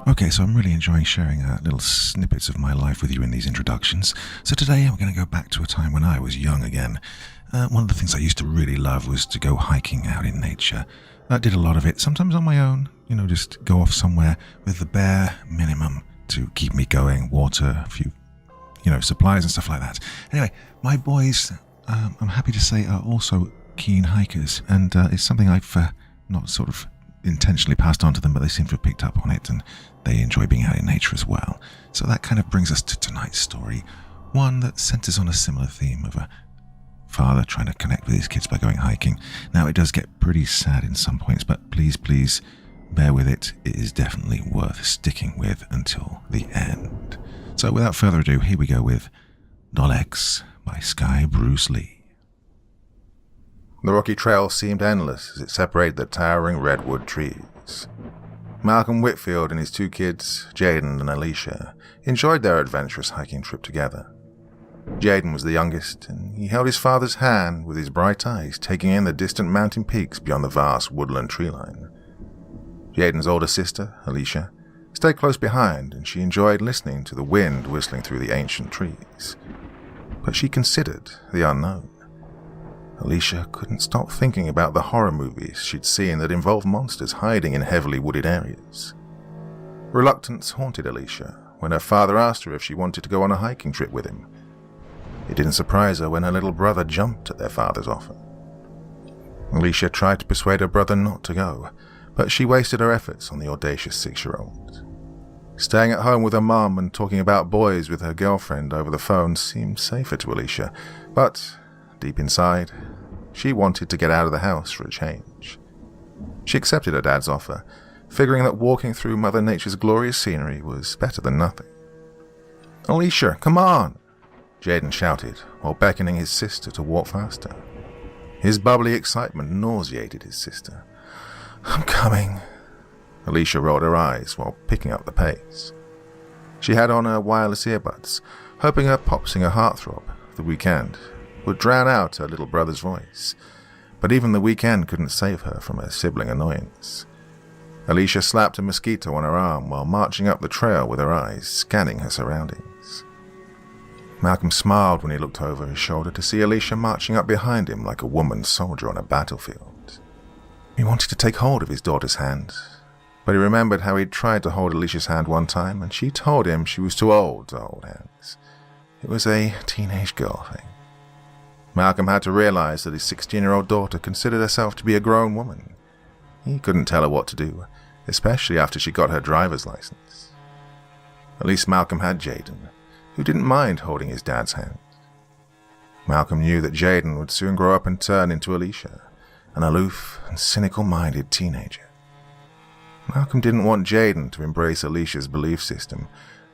Okay, so I'm really enjoying sharing little snippets of my life with you in these introductions. So today I'm going to go back to a time when I was young again. One of the things I used to really love was to go hiking out in nature. I did a lot of it, sometimes on my own, just go off somewhere with the bare minimum to keep me going, water, a few, supplies and stuff like that. Anyway, my boys, I'm happy to say, are also keen hikers, and it's something I've not sort of intentionally passed on to them, but they seem to have picked up on it, and they enjoy being out in nature as well. So that kind of brings us to tonight's story, one that centers on a similar theme of a father trying to connect with his kids by going hiking. Now, it does get pretty sad in some points, but please bear with it. It is definitely worth sticking with until the end. So without further ado, here we go with Doll X by Sky Bruce Lee. The rocky trail seemed endless as it separated the towering redwood trees. Malcolm Whitfield and his two kids, Jaden and Alicia, enjoyed their adventurous hiking trip together. Jaden was the youngest, and he held his father's hand with his bright eyes taking in the distant mountain peaks beyond the vast woodland treeline. Jaden's older sister, Alicia, stayed close behind, and she enjoyed listening to the wind whistling through the ancient trees. But she considered the unknown. Alicia couldn't stop thinking about the horror movies she'd seen that involved monsters hiding in heavily wooded areas. Reluctance haunted Alicia when her father asked her if she wanted to go on a hiking trip with him. It didn't surprise her when her little brother jumped at their father's offer. Alicia tried to persuade her brother not to go, but she wasted her efforts on the audacious 6-year-old. Staying at home with her mum and talking about boys with her girlfriend over the phone seemed safer to Alicia, but deep inside, she wanted to get out of the house for a change. She accepted her dad's offer, figuring that walking through Mother Nature's glorious scenery was better than nothing. "Alicia, come on!" Jaden shouted, while beckoning his sister to walk faster. His bubbly excitement nauseated his sister. "I'm coming." Alicia rolled her eyes while picking up the pace. She had on her wireless earbuds, hoping her pop-singer heartthrob, The Weeknd, would drown out her little brother's voice, but even The Weeknd couldn't save her from her sibling annoyance. Alicia slapped a mosquito on her arm while marching up the trail with her eyes, scanning her surroundings. Malcolm smiled when he looked over his shoulder to see Alicia marching up behind him like a woman soldier on a battlefield. He wanted to take hold of his daughter's hand, but he remembered how he'd tried to hold Alicia's hand one time, and she told him she was too old to hold hands. It was a teenage girl thing. Malcolm had to realize that his 16-year-old daughter considered herself to be a grown woman. He couldn't tell her what to do, especially after she got her driver's license. At least Malcolm had Jaden, who didn't mind holding his dad's hand. Malcolm knew that Jaden would soon grow up and turn into Alicia, an aloof and cynical-minded teenager. Malcolm didn't want Jaden to embrace Alicia's belief system,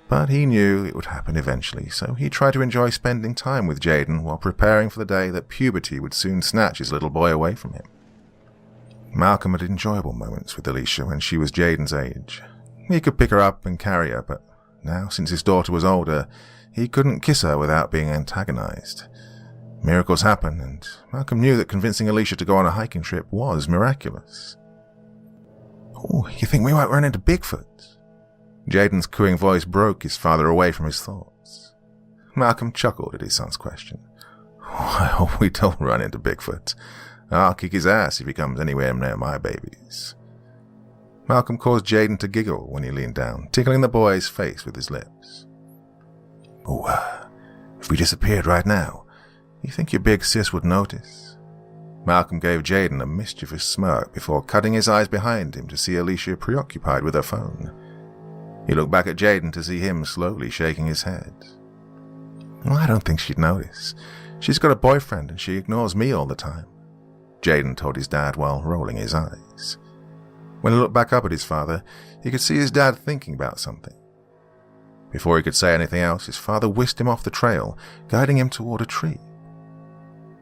but he knew it would happen eventually, so he tried to enjoy spending time with Jaden while preparing for the day that puberty would soon snatch his little boy away from him. Malcolm had enjoyable moments with Alicia when she was Jaden's age. He could pick her up and carry her, but now, since his daughter was older, he couldn't kiss her without being antagonized. Miracles happen, and Malcolm knew that convincing Alicia to go on a hiking trip was miraculous. "Oh, you think we might run into Bigfoot?" Jaden's cooing voice broke his father away from his thoughts. Malcolm chuckled at his son's question. "I hope we don't run into Bigfoot. I'll kick his ass if he comes anywhere near my babies." Malcolm caused Jaden to giggle when he leaned down, tickling the boy's face with his lips. "Oh, if we disappeared right now, you think your big sis would notice?" Malcolm gave Jaden a mischievous smirk before cutting his eyes behind him to see Alicia preoccupied with her phone. He looked back at Jaden to see him slowly shaking his head. "Well, I don't think she'd notice. She's got a boyfriend and she ignores me all the time," Jaden told his dad while rolling his eyes. When he looked back up at his father, he could see his dad thinking about something. Before he could say anything else, his father whisked him off the trail, guiding him toward a tree.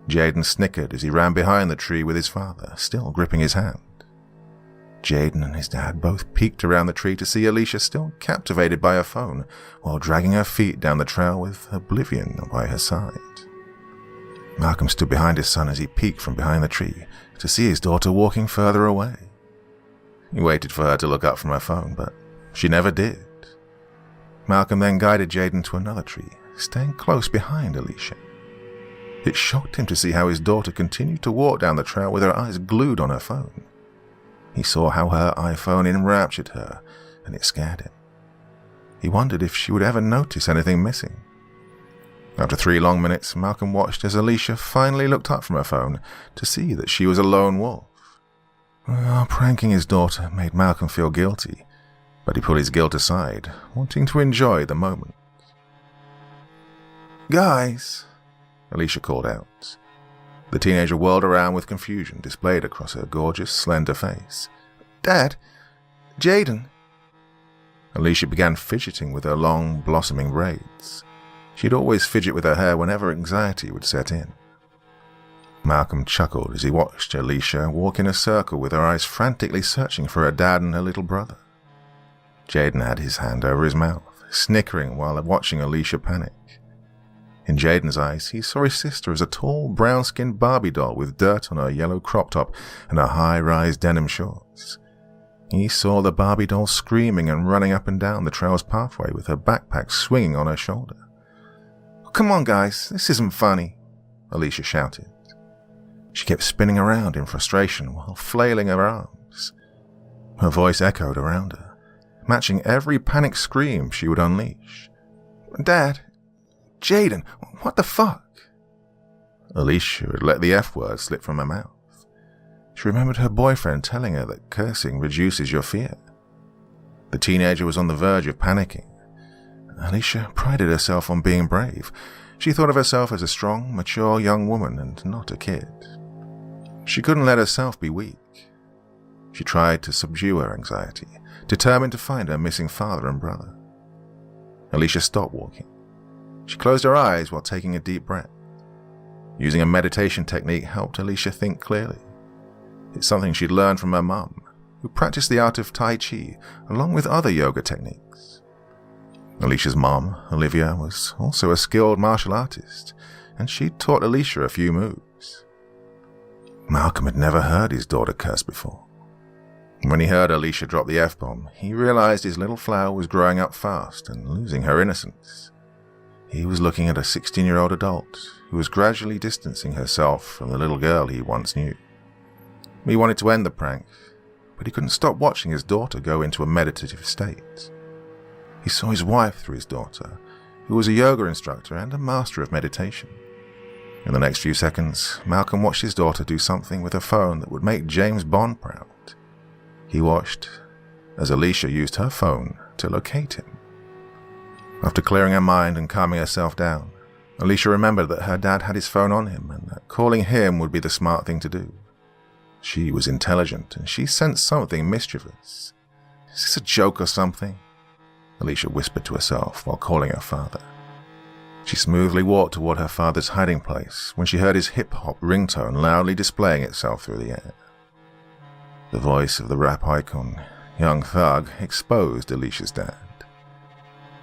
Jaden snickered as he ran behind the tree with his father, still gripping his hand. Jaden and his dad both peeked around the tree to see Alicia still captivated by her phone, while dragging her feet down the trail with oblivion by her side. Malcolm stood behind his son as he peeked from behind the tree to see his daughter walking further away. He waited for her to look up from her phone, but She never did. Malcolm then guided Jaden to another tree, staying close behind Alicia. It shocked him to see how his daughter continued to walk down the trail with her eyes glued on her phone. He saw how her iPhone enraptured her, and it scared him. He wondered if she would ever notice anything missing. After 3 long minutes, Malcolm watched as Alicia finally looked up from her phone to see that she was a lone wolf. Pranking his daughter made Malcolm feel guilty, but he put his guilt aside, wanting to enjoy the moment. "Guys," Alicia called out. The teenager whirled around with confusion displayed across her gorgeous, slender face. "Dad, Jaden." Alicia began fidgeting with her long, blossoming braids. She'd always fidget with her hair whenever anxiety would set in. Malcolm chuckled as he watched Alicia walk in a circle with her eyes frantically searching for her dad and her little brother. Jaden had his hand over his mouth, snickering while watching Alicia panic. In Jaden's eyes, he saw his sister as a tall, brown-skinned Barbie doll with dirt on her yellow crop top and her high-rise denim shorts. He saw the Barbie doll screaming and running up and down the trail's pathway with her backpack swinging on her shoulder. "Come on, guys, this isn't funny," Alicia shouted. She kept spinning around in frustration while flailing her arms. Her voice echoed around her, matching every panic scream she would unleash. "Dad, Jaden, what the fuck?" Alicia had let the F word slip from her mouth. She remembered her boyfriend telling her that cursing reduces your fear. The teenager was on the verge of panicking. Alicia prided herself on being brave. She thought of herself as a strong, mature young woman and not a kid. She couldn't let herself be weak. She tried to subdue her anxiety, determined to find her missing father and brother. Alicia stopped walking. She closed her eyes while taking a deep breath. Using a meditation technique helped Alicia think clearly. It's something she'd learned from her mum, who practiced the art of Tai Chi along with other yoga techniques. Alicia's mom, Olivia, was also a skilled martial artist, and she'd taught Alicia a few moves. Malcolm had never heard his daughter curse before. When he heard Alicia drop the F-bomb, he realized his little flower was growing up fast and losing her innocence. He was looking at a 16-year-old adult who was gradually distancing herself from the little girl he once knew. He wanted to end the prank, but he couldn't stop watching his daughter go into a meditative state. He saw his wife through his daughter, who was a yoga instructor and a master of meditation. In the next few seconds, Malcolm watched his daughter do something with her phone that would make James Bond proud. He watched as Alicia used her phone to locate him. After clearing her mind and calming herself down, Alicia remembered that her dad had his phone on him and that calling him would be the smart thing to do. She was intelligent, and she sensed something mischievous. "Is this a joke or something?" Alicia whispered to herself while calling her father. She smoothly walked toward her father's hiding place when she heard his hip-hop ringtone loudly displaying itself through the air. The voice of the rap icon, Young Thug, exposed Alicia's dad.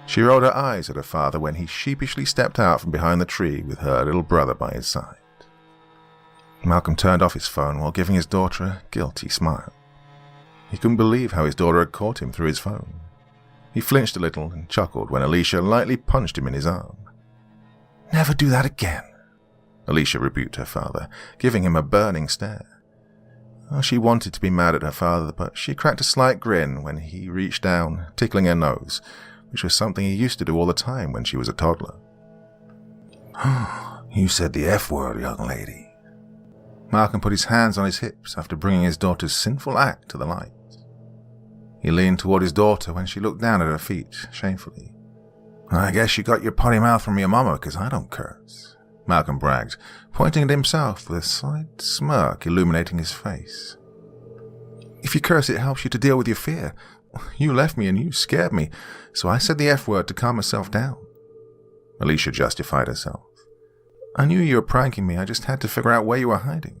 She rolled her eyes at her father when he sheepishly stepped out from behind the tree with her little brother by his side. Malcolm turned off his phone while giving his daughter a guilty smile. He couldn't believe how his daughter had caught him through his phone. He flinched a little and chuckled when Alicia lightly punched him in his arm. "Never do that again," Alicia rebuked her father, giving him a burning stare. She wanted to be mad at her father, but she cracked a slight grin when he reached down, tickling her nose, which was something he used to do all the time when she was a toddler. "You said the F word, young lady." Malcolm put his hands on his hips after bringing his daughter's sinful act to the light. He leaned toward his daughter when she looked down at her feet, shamefully. "I guess you got your potty mouth from your mama, 'cause I don't curse," Malcolm bragged, pointing at himself with a slight smirk illuminating his face. "If you curse, it helps you to deal with your fear. You left me and you scared me, so I said the F word to calm myself down." Alicia justified herself. "I knew you were pranking me, I just had to figure out where you were hiding."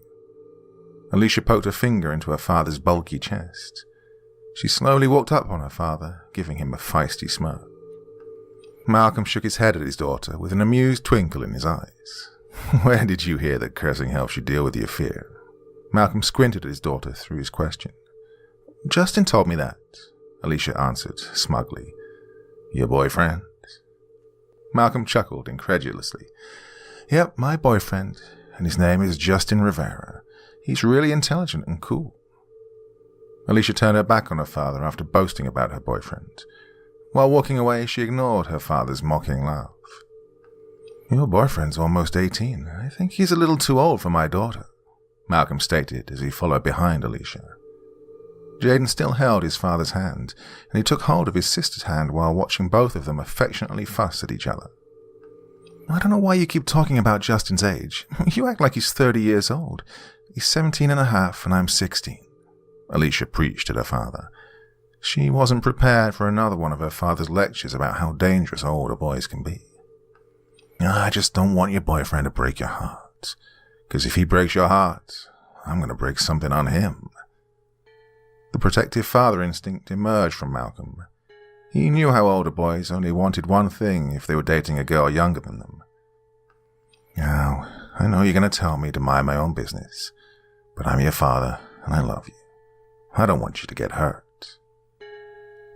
Alicia poked her finger into her father's bulky chest. She slowly walked up on her father, giving him a feisty smirk. Malcolm shook his head at his daughter with an amused twinkle in his eyes. "Where did you hear that cursing helps you deal with your fear?" Malcolm squinted at his daughter through his question. "Justin told me that," Alicia answered smugly. Your boyfriend? Malcolm chuckled incredulously. Yep, my boyfriend, and his name is Justin Rivera. He's really intelligent and cool. Alicia turned her back on her father after boasting about her boyfriend. While walking away, she ignored her father's mocking laugh. Your boyfriend's almost 18. I think he's a little too old for my daughter, Malcolm stated as he followed behind Alicia. Jaden still held his father's hand, and he took hold of his sister's hand while watching both of them affectionately fuss at each other. I don't know why you keep talking about Justin's age. You act like he's 30 years old. He's 17 and a half, and I'm 16, Alicia preached at her father. She wasn't prepared for another one of her father's lectures about how dangerous older boys can be. I just don't want your boyfriend to break your heart, because if he breaks your heart, I'm going to break something on him. The protective father instinct emerged from Malcolm. He knew how older boys only wanted one thing if they were dating a girl younger than them. Now, I know you're going to tell me to mind my own business, but I'm your father and I love you. I don't want you to get hurt.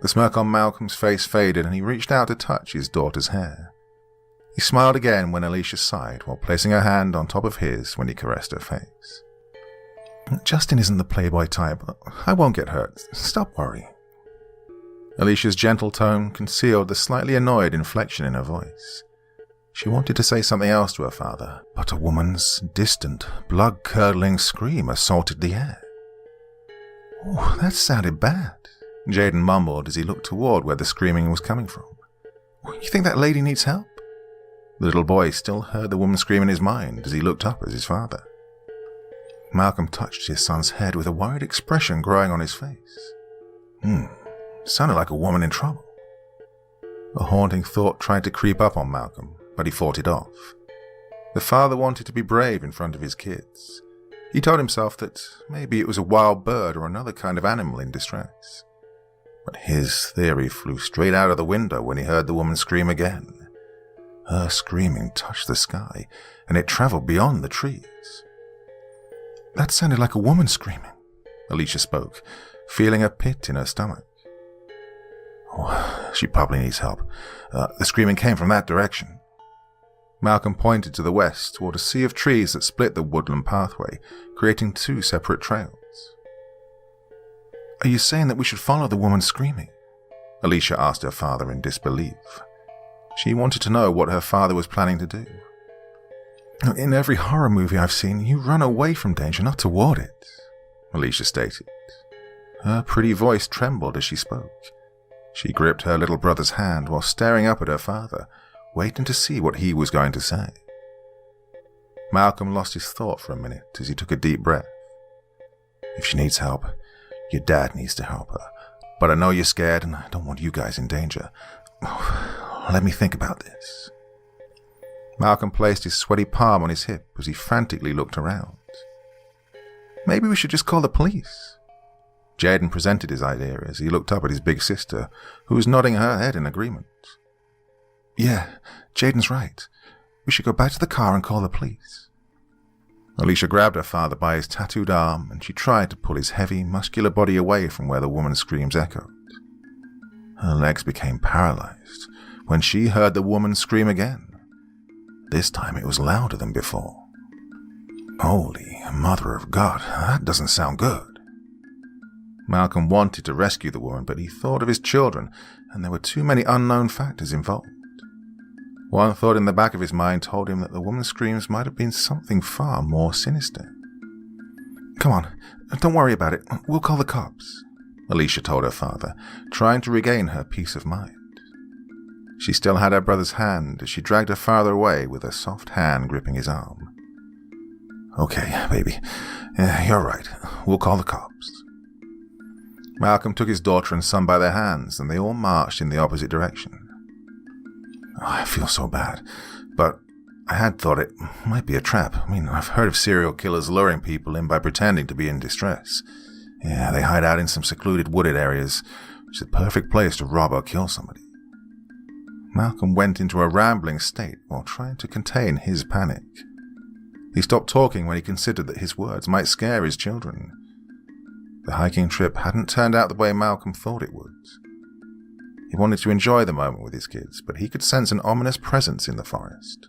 The smirk on Malcolm's face faded and he reached out to touch his daughter's hair. He smiled again when Alicia sighed while placing her hand on top of his when he caressed her face. Justin isn't the playboy type. I won't get hurt. Stop worrying. Alicia's gentle tone concealed the slightly annoyed inflection in her voice. She wanted to say something else to her father, but a woman's distant, blood-curdling scream assaulted the air. Oh, that sounded bad, Jaden mumbled as he looked toward where the screaming was coming from. You think that lady needs help? The little boy still heard the woman scream in his mind as he looked up at his father. Malcolm touched his son's head with a worried expression growing on his face. Sounded like a woman in trouble. A haunting thought tried to creep up on Malcolm, but he fought it off. The father wanted to be brave in front of his kids. He told himself that maybe it was a wild bird or another kind of animal in distress. But his theory flew straight out of the window when he heard the woman scream again. Her screaming touched the sky, and it traveled beyond the trees. That sounded like a woman screaming, Alicia spoke, feeling a pit in her stomach. Oh, she probably needs help. The screaming came from that direction. Malcolm pointed to the west toward a sea of trees that split the woodland pathway, creating two separate trails. Are you saying that we should follow the woman screaming? Alicia asked her father in disbelief. She wanted to know what her father was planning to do. In every horror movie I've seen, you run away from danger, not toward it, Alicia stated. Her pretty voice trembled as she spoke. She gripped her little brother's hand while staring up at her father, waiting to see what he was going to say. Malcolm lost his thought for a minute as he took a deep breath. If she needs help, your dad needs to help her. But I know you're scared and I don't want you guys in danger. Let me think about this. Malcolm placed his sweaty palm on his hip as he frantically looked around. Maybe we should just call the police. Jaden presented his idea as he looked up at his big sister, who was nodding her head in agreement. Yeah, Jaden's right. We should go back to the car and call the police. Alicia grabbed her father by his tattooed arm and she tried to pull his heavy, muscular body away from where the woman's screams echoed. Her legs became paralyzed when she heard the woman scream again. This time it was louder than before. Holy Mother of God, that doesn't sound good. Malcolm wanted to rescue the woman, but he thought of his children, and there were too many unknown factors involved. One thought in the back of his mind told him that the woman's screams might have been something far more sinister. Come on, don't worry about it. We'll call the cops, Alicia told her father, trying to regain her peace of mind. She still had her brother's hand as she dragged her father away with her soft hand gripping his arm. Okay, baby. You're right. We'll call the cops. Malcolm took his daughter and son by their hands, and they all marched in the opposite direction. I feel so bad, but I had thought it might be a trap. I've heard of serial killers luring people in by pretending to be in distress. Yeah, they hide out in some secluded wooded areas, which is the perfect place to rob or kill somebody. Malcolm went into a rambling state while trying to contain his panic. He stopped talking when he considered that his words might scare his children. The hiking trip hadn't turned out the way Malcolm thought it would. He wanted to enjoy the moment with his kids, but he could sense an ominous presence in the forest.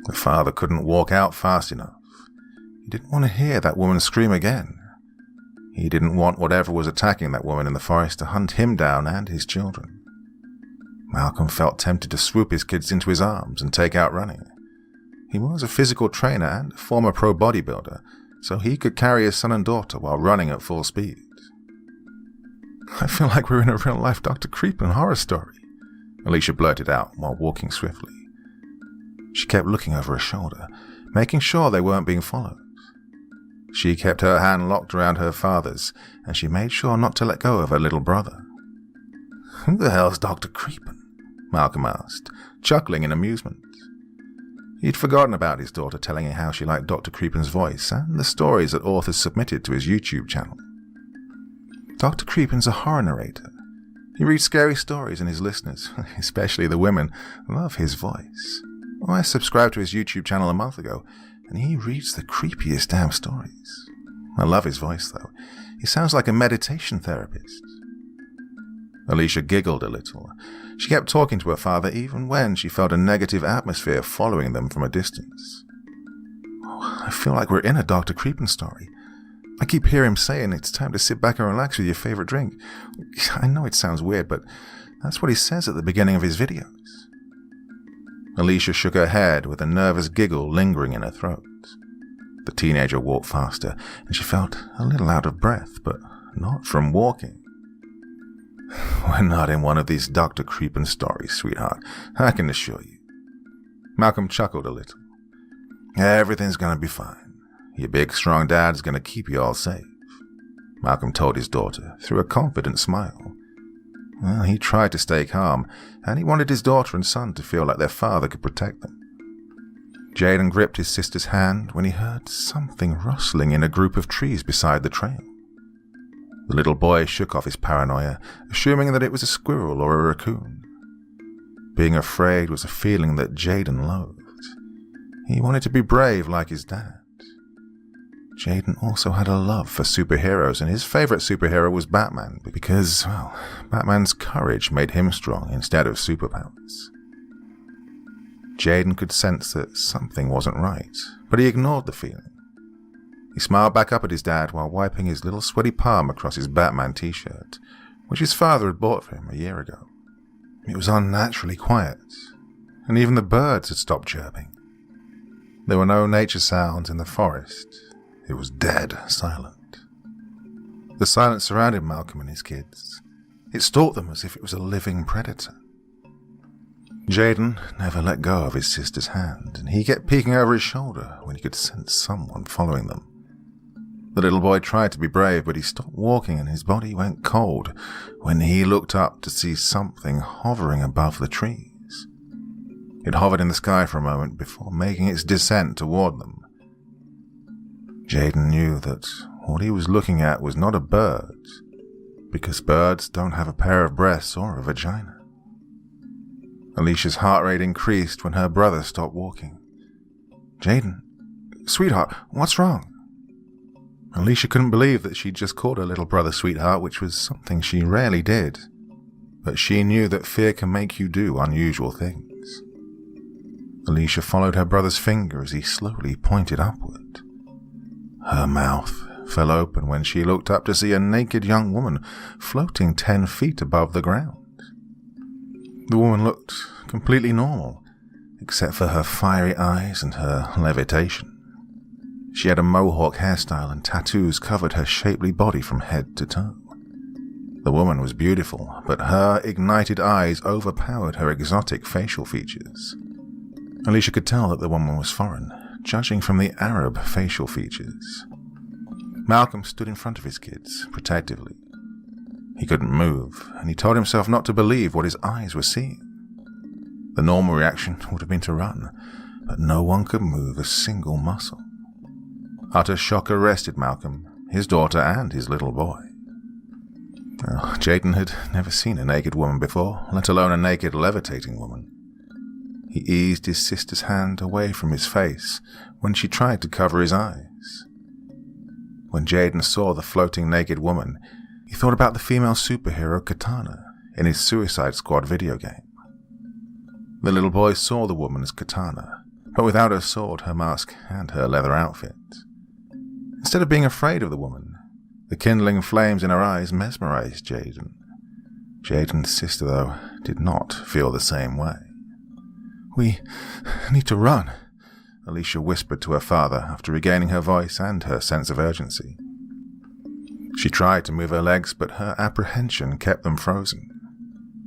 The father couldn't walk out fast enough. He didn't want to hear that woman scream again. He didn't want whatever was attacking that woman in the forest to hunt him down and his children. Malcolm felt tempted to swoop his kids into his arms and take out running. He was a physical trainer and a former pro bodybuilder, so he could carry his son and daughter while running at full speed. "I feel like we're in a real-life Dr. Creepy horror story," Alicia blurted out while walking swiftly. She kept looking over her shoulder, making sure they weren't being followed. She kept her hand locked around her father's, and she made sure not to let go of her little brother. "Who the hell's Dr. Creepy?" Malcolm asked, chuckling in amusement. He'd forgotten about his daughter telling him how she liked Dr. Creepy's voice and the stories that authors submitted to his YouTube channel. Dr. Creepy's a horror narrator. He reads scary stories, and his listeners, especially the women, love his voice. I subscribed to his YouTube channel a month ago, and he reads the creepiest damn stories. I love his voice, though. He sounds like a meditation therapist. Alicia giggled a little. She kept talking to her father even when she felt a negative atmosphere following them from a distance. "Oh, I feel like we're in a Dr. Creepy story. I keep hearing him saying it's time to sit back and relax with your favorite drink. I know it sounds weird, but that's what he says at the beginning of his videos." Alicia shook her head with a nervous giggle lingering in her throat. The teenager walked faster, and she felt a little out of breath, but not from walking. "We're not in one of these Dr. Creepy stories, sweetheart, I can assure you." Malcolm chuckled a little. "Everything's going to be fine. Your big, strong dad's going to keep you all safe," Malcolm told his daughter through a confident smile. Well, he tried to stay calm, and he wanted his daughter and son to feel like their father could protect them. Jaden gripped his sister's hand when he heard something rustling in a group of trees beside the trail. The little boy shook off his paranoia, assuming that it was a squirrel or a raccoon. Being afraid was a feeling that Jaden loathed. He wanted to be brave like his dad. Jaden also had a love for superheroes, and his favorite superhero was Batman because, well, Batman's courage made him strong instead of superpowers. Jaden could sense that something wasn't right, but he ignored the feeling. He smiled back up at his dad while wiping his little sweaty palm across his Batman t-shirt, which his father had bought for him a year ago. It was unnaturally quiet, and even the birds had stopped chirping. There were no nature sounds in the forest. It was dead silent. The silence surrounded Malcolm and his kids. It stalked them as if it was a living predator. Jaden never let go of his sister's hand, and he kept peeking over his shoulder when he could sense someone following them. The little boy tried to be brave, but he stopped walking and his body went cold when he looked up to see something hovering above the trees. It hovered in the sky for a moment before making its descent toward them. Jaden knew that what he was looking at was not a bird, because birds don't have a pair of breasts or a vagina. Alicia's heart rate increased when her brother stopped walking. "Jaden, sweetheart, what's wrong?" Alicia couldn't believe that she'd just called her little brother sweetheart, which was something she rarely did, but she knew that fear can make you do unusual things. Alicia followed her brother's finger as he slowly pointed upward. Her mouth fell open when she looked up to see a naked young woman floating 10 feet above the ground. The woman looked completely normal, except for her fiery eyes and her levitation. She had a mohawk hairstyle and tattoos covered her shapely body from head to toe. The woman was beautiful, but her ignited eyes overpowered her exotic facial features. Alicia could tell that the woman was foreign, judging from the Arab facial features. Malcolm stood in front of his kids, protectively. He couldn't move, and he told himself not to believe what his eyes were seeing. The normal reaction would have been to run, but no one could move a single muscle. Utter shock arrested Malcolm, his daughter, and his little boy. Well, Jaden had never seen a naked woman before, let alone a naked, levitating woman. He eased his sister's hand away from his face when she tried to cover his eyes. When Jaden saw the floating naked woman, he thought about the female superhero Katana in his Suicide Squad video game. The little boy saw the woman as Katana, but without her sword, her mask, and her leather outfit. Instead of being afraid of the woman, the kindling flames in her eyes mesmerized Jaden. Jaden's sister, though, did not feel the same way. "We need to run," Alicia whispered to her father after regaining her voice and her sense of urgency. She tried to move her legs, but her apprehension kept them frozen.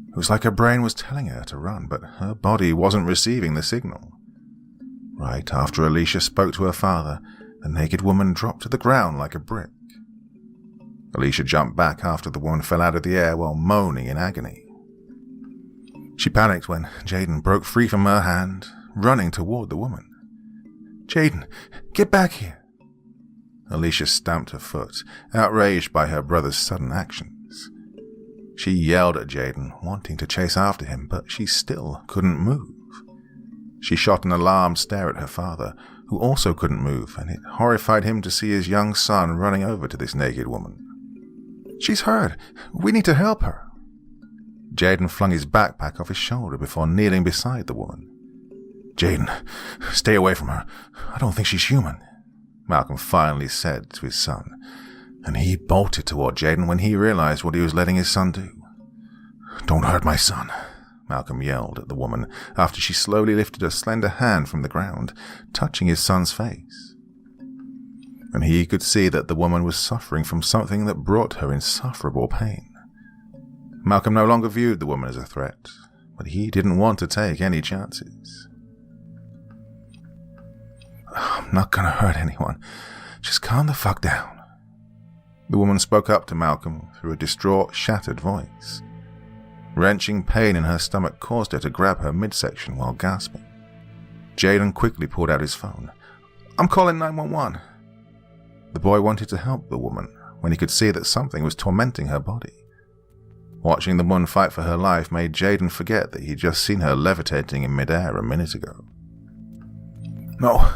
It was like her brain was telling her to run, but her body wasn't receiving the signal. Right after Alicia spoke to her father, the naked woman dropped to the ground like a brick. Alicia jumped back after the woman fell out of the air while moaning in agony. She panicked when Jaden broke free from her hand, running toward the woman. "Jaden, get back here!" Alicia stamped her foot, outraged by her brother's sudden actions. She yelled at Jaden, wanting to chase after him, but she still couldn't move. She shot an alarmed stare at her father, who also couldn't move, and it horrified him to see his young son running over to this naked woman. "She's hurt. We need to help her." Jaden flung his backpack off his shoulder before kneeling beside the woman. "Jaden, stay away from her. I don't think she's human," Malcolm finally said to his son, and he bolted toward Jaden when he realized what he was letting his son do. "Don't hurt my son," Malcolm yelled at the woman after she slowly lifted a slender hand from the ground, touching his son's face. And he could see that the woman was suffering from something that brought her insufferable pain. Malcolm no longer viewed the woman as a threat, but he didn't want to take any chances. "I'm not gonna hurt anyone. Just calm the fuck down." The woman spoke up to Malcolm through a distraught, shattered voice. Wrenching pain in her stomach caused her to grab her midsection while gasping. Jaden quickly pulled out his phone. "I'm calling 911. The boy wanted to help the woman when he could see that something was tormenting her body. Watching the woman fight for her life made Jaden forget that he'd just seen her levitating in midair a minute ago. "No,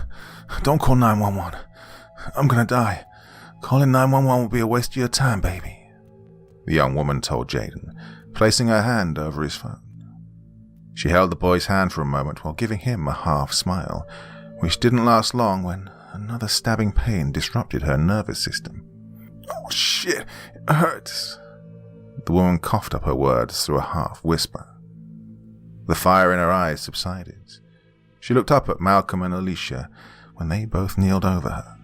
don't call 911. I'm gonna die. Calling 911 will be a waste of your time, baby," the young woman told Jaden, placing her hand over his phone. She held the boy's hand for a moment while giving him a half smile, which didn't last long when another stabbing pain disrupted her nervous system. "Oh shit, it hurts." The woman coughed up her words through a half whisper. The fire in her eyes subsided. She looked up at Malcolm and Alicia when they both kneeled over her.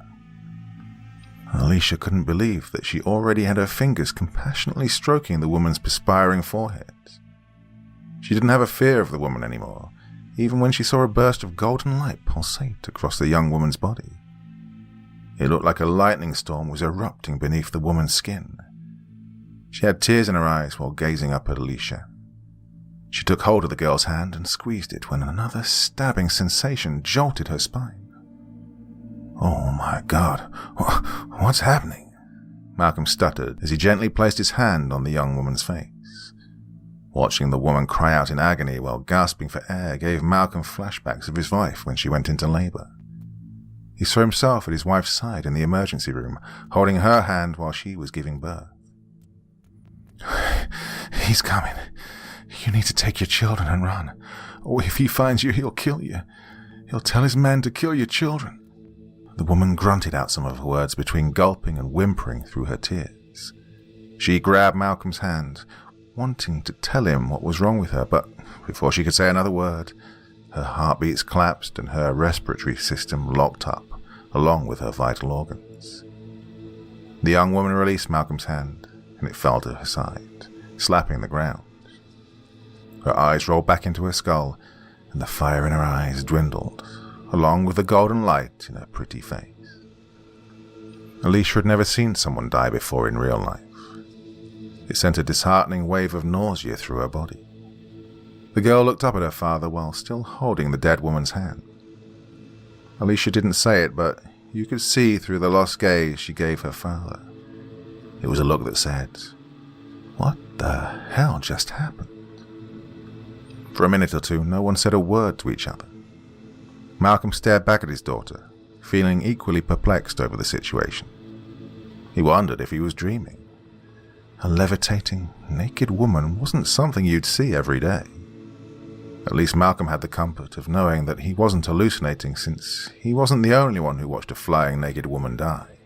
Alicia couldn't believe that she already had her fingers compassionately stroking the woman's perspiring forehead. She didn't have a fear of the woman anymore, even when she saw a burst of golden light pulsate across the young woman's body. It looked like a lightning storm was erupting beneath the woman's skin. She had tears in her eyes while gazing up at Alicia. She took hold of the girl's hand and squeezed it when another stabbing sensation jolted her spine. "Oh my God, what's happening?" Malcolm stuttered as he gently placed his hand on the young woman's face. Watching the woman cry out in agony while gasping for air gave Malcolm flashbacks of his wife when she went into labor. He saw himself at his wife's side in the emergency room, holding her hand while she was giving birth. "He's coming. You need to take your children and run. Or if he finds you, he'll kill you. He'll tell his men to kill your children." The woman grunted out some of her words between gulping and whimpering through her tears. She grabbed Malcolm's hand, wanting to tell him what was wrong with her, but before she could say another word, her heartbeats collapsed and her respiratory system locked up, along with her vital organs. The young woman released Malcolm's hand, and it fell to her side, slapping the ground. Her eyes rolled back into her skull, and the fire in her eyes dwindled, along with the golden light in her pretty face. Alicia had never seen someone die before in real life. It sent a disheartening wave of nausea through her body. The girl looked up at her father while still holding the dead woman's hand. Alicia didn't say it, but you could see through the lost gaze she gave her father. It was a look that said, "What the hell just happened?" For a minute or two, no one said a word to each other. Malcolm stared back at his daughter, feeling equally perplexed over the situation. He wondered if he was dreaming. A levitating, naked woman wasn't something you'd see every day. At least Malcolm had the comfort of knowing that he wasn't hallucinating, since he wasn't the only one who watched a flying naked woman die.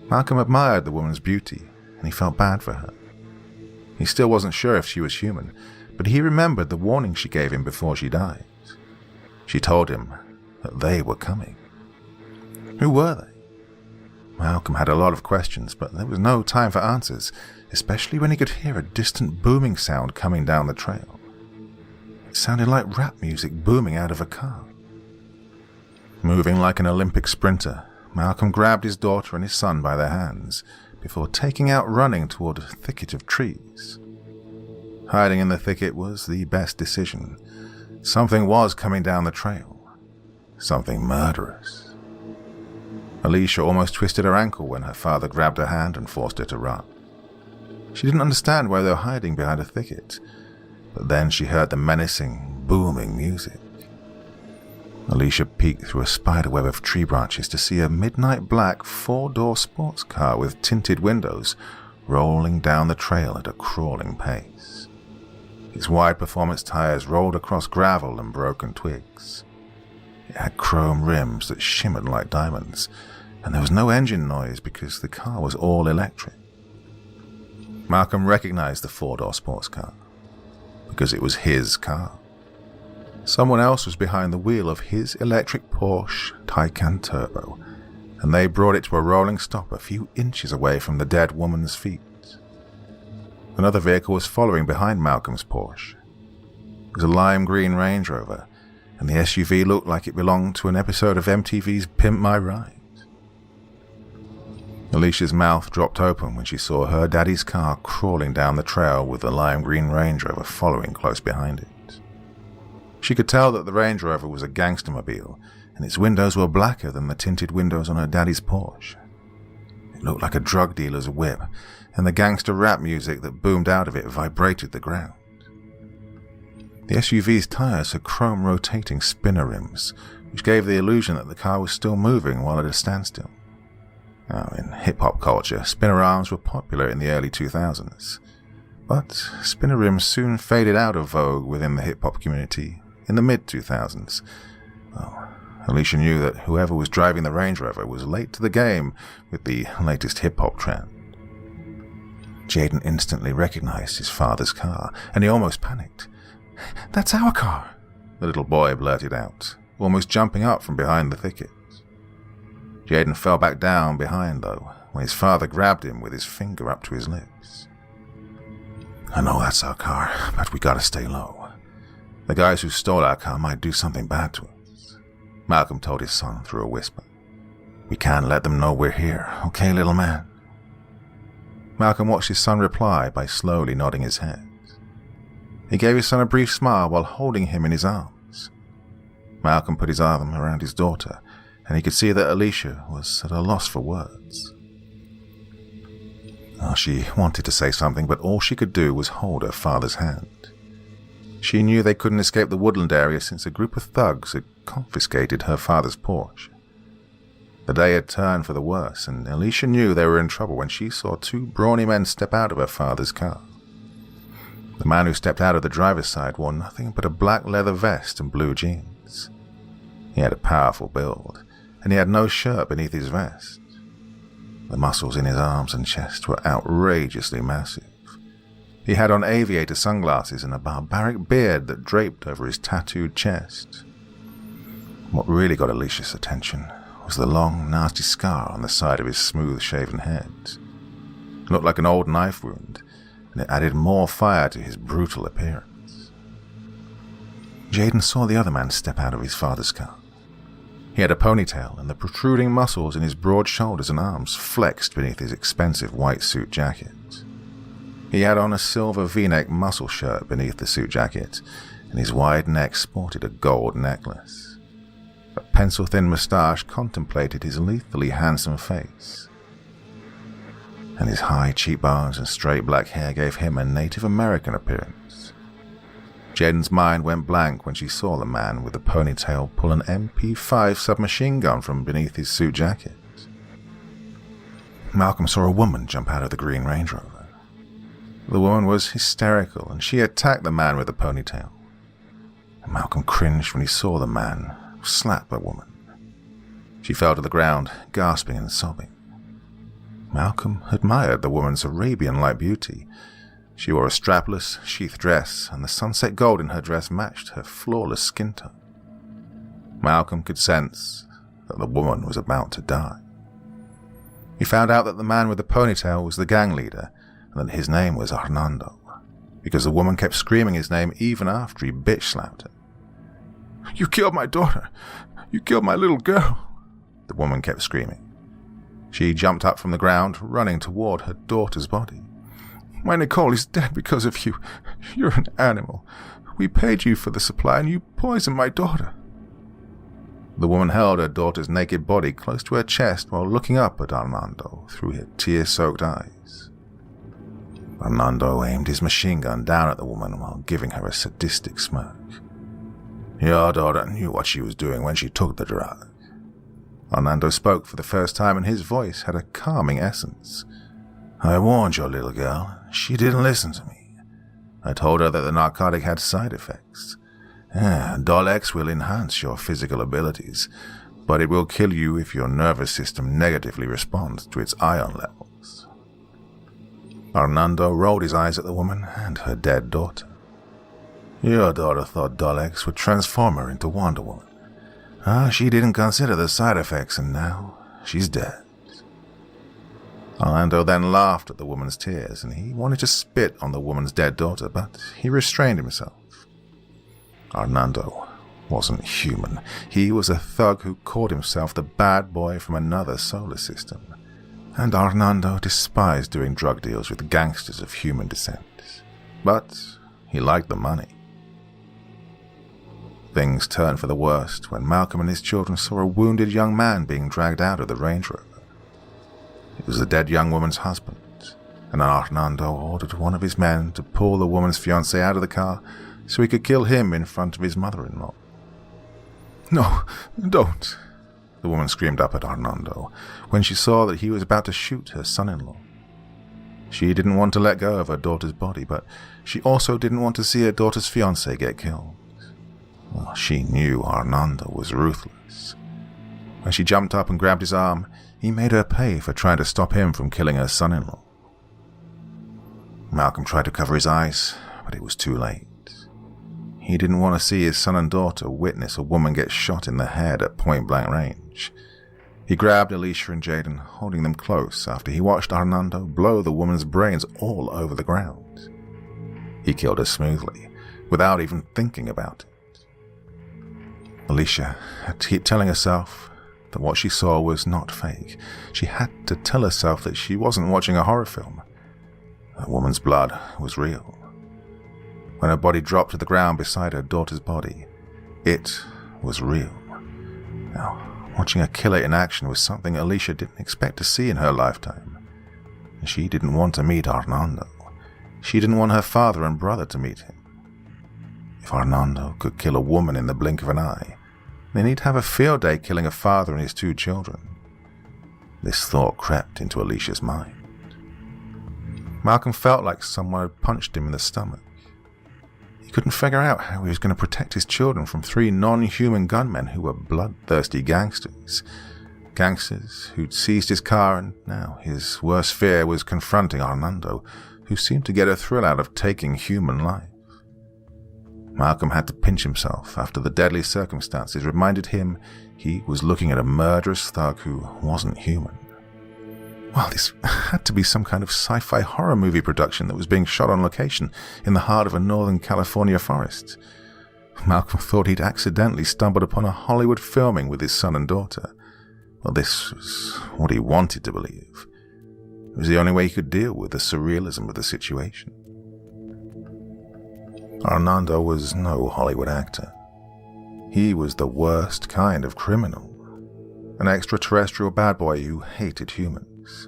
Malcolm admired the woman's beauty, and he felt bad for her. He still wasn't sure if she was human, but he remembered the warning she gave him before she died. She told him that they were coming. Who were they? Malcolm had a lot of questions, but there was no time for answers, especially when he could hear a distant booming sound coming down the trail. It sounded like rap music booming out of a car. Moving like an Olympic sprinter, Malcolm grabbed his daughter and his son by their hands before taking out running toward a thicket of trees. Hiding in the thicket was the best decision. Something was coming down the trail. Something murderous. Alicia almost twisted her ankle when her father grabbed her hand and forced her to run. She didn't understand why they were hiding behind a thicket, but then she heard the menacing, booming music. Alicia peeked through a spiderweb of tree branches to see a midnight black four-door sports car with tinted windows rolling down the trail at a crawling pace. Its wide performance tires rolled across gravel and broken twigs. It had chrome rims that shimmered like diamonds, and there was no engine noise because the car was all electric. Malcolm recognized the four-door sports car because it was his car. Someone else was behind the wheel of his electric Porsche Taycan Turbo, and they brought it to a rolling stop a few inches away from the dead woman's feet. Another vehicle was following behind Malcolm's Porsche. It was a lime green Range Rover, and the SUV looked like it belonged to an episode of MTV's Pimp My Ride. Alicia's mouth dropped open when she saw her daddy's car crawling down the trail with the lime green Range Rover following close behind it. She could tell that the Range Rover was a gangstermobile, and its windows were blacker than the tinted windows on her daddy's Porsche. It looked like a drug dealer's whip, and the gangster rap music that boomed out of it vibrated the ground. The SUV's tires had chrome rotating spinner rims, which gave the illusion that the car was still moving while at a standstill. Now, in hip-hop culture, spinner arms were popular in the early 2000s, but spinner rims soon faded out of vogue within the hip-hop community in the mid-2000s. Well, Alicia knew that whoever was driving the Range Rover was late to the game with the latest hip-hop trend. Jaden instantly recognized his father's car, and he almost panicked. "That's our car," the little boy blurted out, almost jumping up from behind the thicket. Jaden fell back down behind, though, when his father grabbed him with his finger up to his lips. "I know that's our car, but we gotta stay low. The guys who stole our car might do something bad to us," Malcolm told his son through a whisper. "We can't let them know we're here, okay, little man?" Malcolm watched his son reply by slowly nodding his head. He gave his son a brief smile while holding him in his arms. Malcolm put his arm around his daughter, and he could see that Alicia was at a loss for words. She wanted to say something, but all she could do was hold her father's hand. She knew they couldn't escape the woodland area since a group of thugs had confiscated her father's Porsche. The day had turned for the worse, and Alicia knew they were in trouble when she saw two brawny men step out of her father's car. The man who stepped out of the driver's side wore nothing but a black leather vest and blue jeans. He had a powerful build, and he had no shirt beneath his vest. The muscles in his arms and chest were outrageously massive. He had on aviator sunglasses and a barbaric beard that draped over his tattooed chest. What really got Alicia's attention was the long, nasty scar on the side of his smooth-shaven head. It looked like an old knife wound, and it added more fire to his brutal appearance. Jaden saw the other man step out of his father's car. He had a ponytail, and the protruding muscles in his broad shoulders and arms flexed beneath his expensive white suit jacket. He had on a silver V-neck muscle shirt beneath the suit jacket, and his wide neck sported a gold necklace. A pencil-thin moustache contemplated his lethally handsome face, and his high cheekbones and straight black hair gave him a Native American appearance. Jaden's mind went blank when she saw the man with the ponytail pull an MP5 submachine gun from beneath his suit jacket. Malcolm saw a woman jump out of the green Range Rover. The woman was hysterical, and she attacked the man with the ponytail. Malcolm cringed when he saw the man slap a woman. She fell to the ground, gasping and sobbing. Malcolm admired the woman's Arabian-like beauty. She wore a strapless, sheath dress, and the sunset gold in her dress matched her flawless skin tone. Malcolm could sense that the woman was about to die. He found out that the man with the ponytail was the gang leader, and that his name was Hernando, because the woman kept screaming his name even after he bitch-slapped her. "You killed my daughter! You killed my little girl!" the woman kept screaming. She jumped up from the ground, running toward her daughter's body. "My Nicole is dead because of you. You're an animal. We paid you for the supply and you poisoned my daughter." The woman held her daughter's naked body close to her chest while looking up at Hernando through her tear-soaked eyes. Hernando aimed his machine gun down at the woman while giving her a sadistic smirk. "Your daughter knew what she was doing when she took the drug." Hernando spoke for the first time, and his voice had a calming essence. "I warned your little girl. She didn't listen to me. I told her that the narcotic had side effects. Dolex will enhance your physical abilities, but it will kill you if your nervous system negatively responds to its ion levels." Hernando rolled his eyes at the woman and her dead daughter. "Your daughter thought Dolex would transform her into Wonder Woman. She didn't consider the side effects, and now she's dead." Hernando then laughed at the woman's tears, and he wanted to spit on the woman's dead daughter, but he restrained himself. Hernando wasn't human. He was a thug who called himself the bad boy from another solar system. And Hernando despised doing drug deals with gangsters of human descent. But he liked the money. Things turned for the worst when Malcolm and his children saw a wounded young man being dragged out of the Range Rover. It was the dead young woman's husband, and Hernando ordered one of his men to pull the woman's fiancé out of the car so he could kill him in front of his mother-in-law. "No, don't," the woman screamed up at Hernando when she saw that he was about to shoot her son-in-law. She didn't want to let go of her daughter's body, but she also didn't want to see her daughter's fiancé get killed. Well, she knew Hernando was ruthless. When she jumped up and grabbed his arm, he made her pay for trying to stop him from killing her son-in-law. Malcolm tried to cover his eyes, but it was too late. He didn't want to see his son and daughter witness a woman get shot in the head at point-blank range. He grabbed Alicia and Jaden, holding them close after he watched Hernando blow the woman's brains all over the ground. He killed her smoothly, without even thinking about it. Alicia had to keep telling herself that what she saw was not fake. She had to tell herself that she wasn't watching a horror film. That woman's blood was real. When her body dropped to the ground beside her daughter's body, it was real. Now, watching a killer in action was something Alicia didn't expect to see in her lifetime. She didn't want to meet Hernando. She didn't want her father and brother to meet him. If Hernando could kill a woman in the blink of an eye, then he'd have a field day killing a father and his 2 children. This thought crept into Alicia's mind. Malcolm felt like someone had punched him in the stomach. He couldn't figure out how he was going to protect his children from 3 non-human gunmen who were bloodthirsty gangsters. Gangsters who'd seized his car, and now his worst fear was confronting Hernando, who seemed to get a thrill out of taking human life. Malcolm had to pinch himself after the deadly circumstances reminded him he was looking at a murderous thug who wasn't human. Well, this had to be some kind of sci-fi horror movie production that was being shot on location in the heart of a Northern California forest. Malcolm thought he'd accidentally stumbled upon a Hollywood filming with his son and daughter. Well, this was what he wanted to believe. It was the only way he could deal with the surrealism of the situation. Hernando was no Hollywood actor. He was the worst kind of criminal. An extraterrestrial bad boy who hated humans.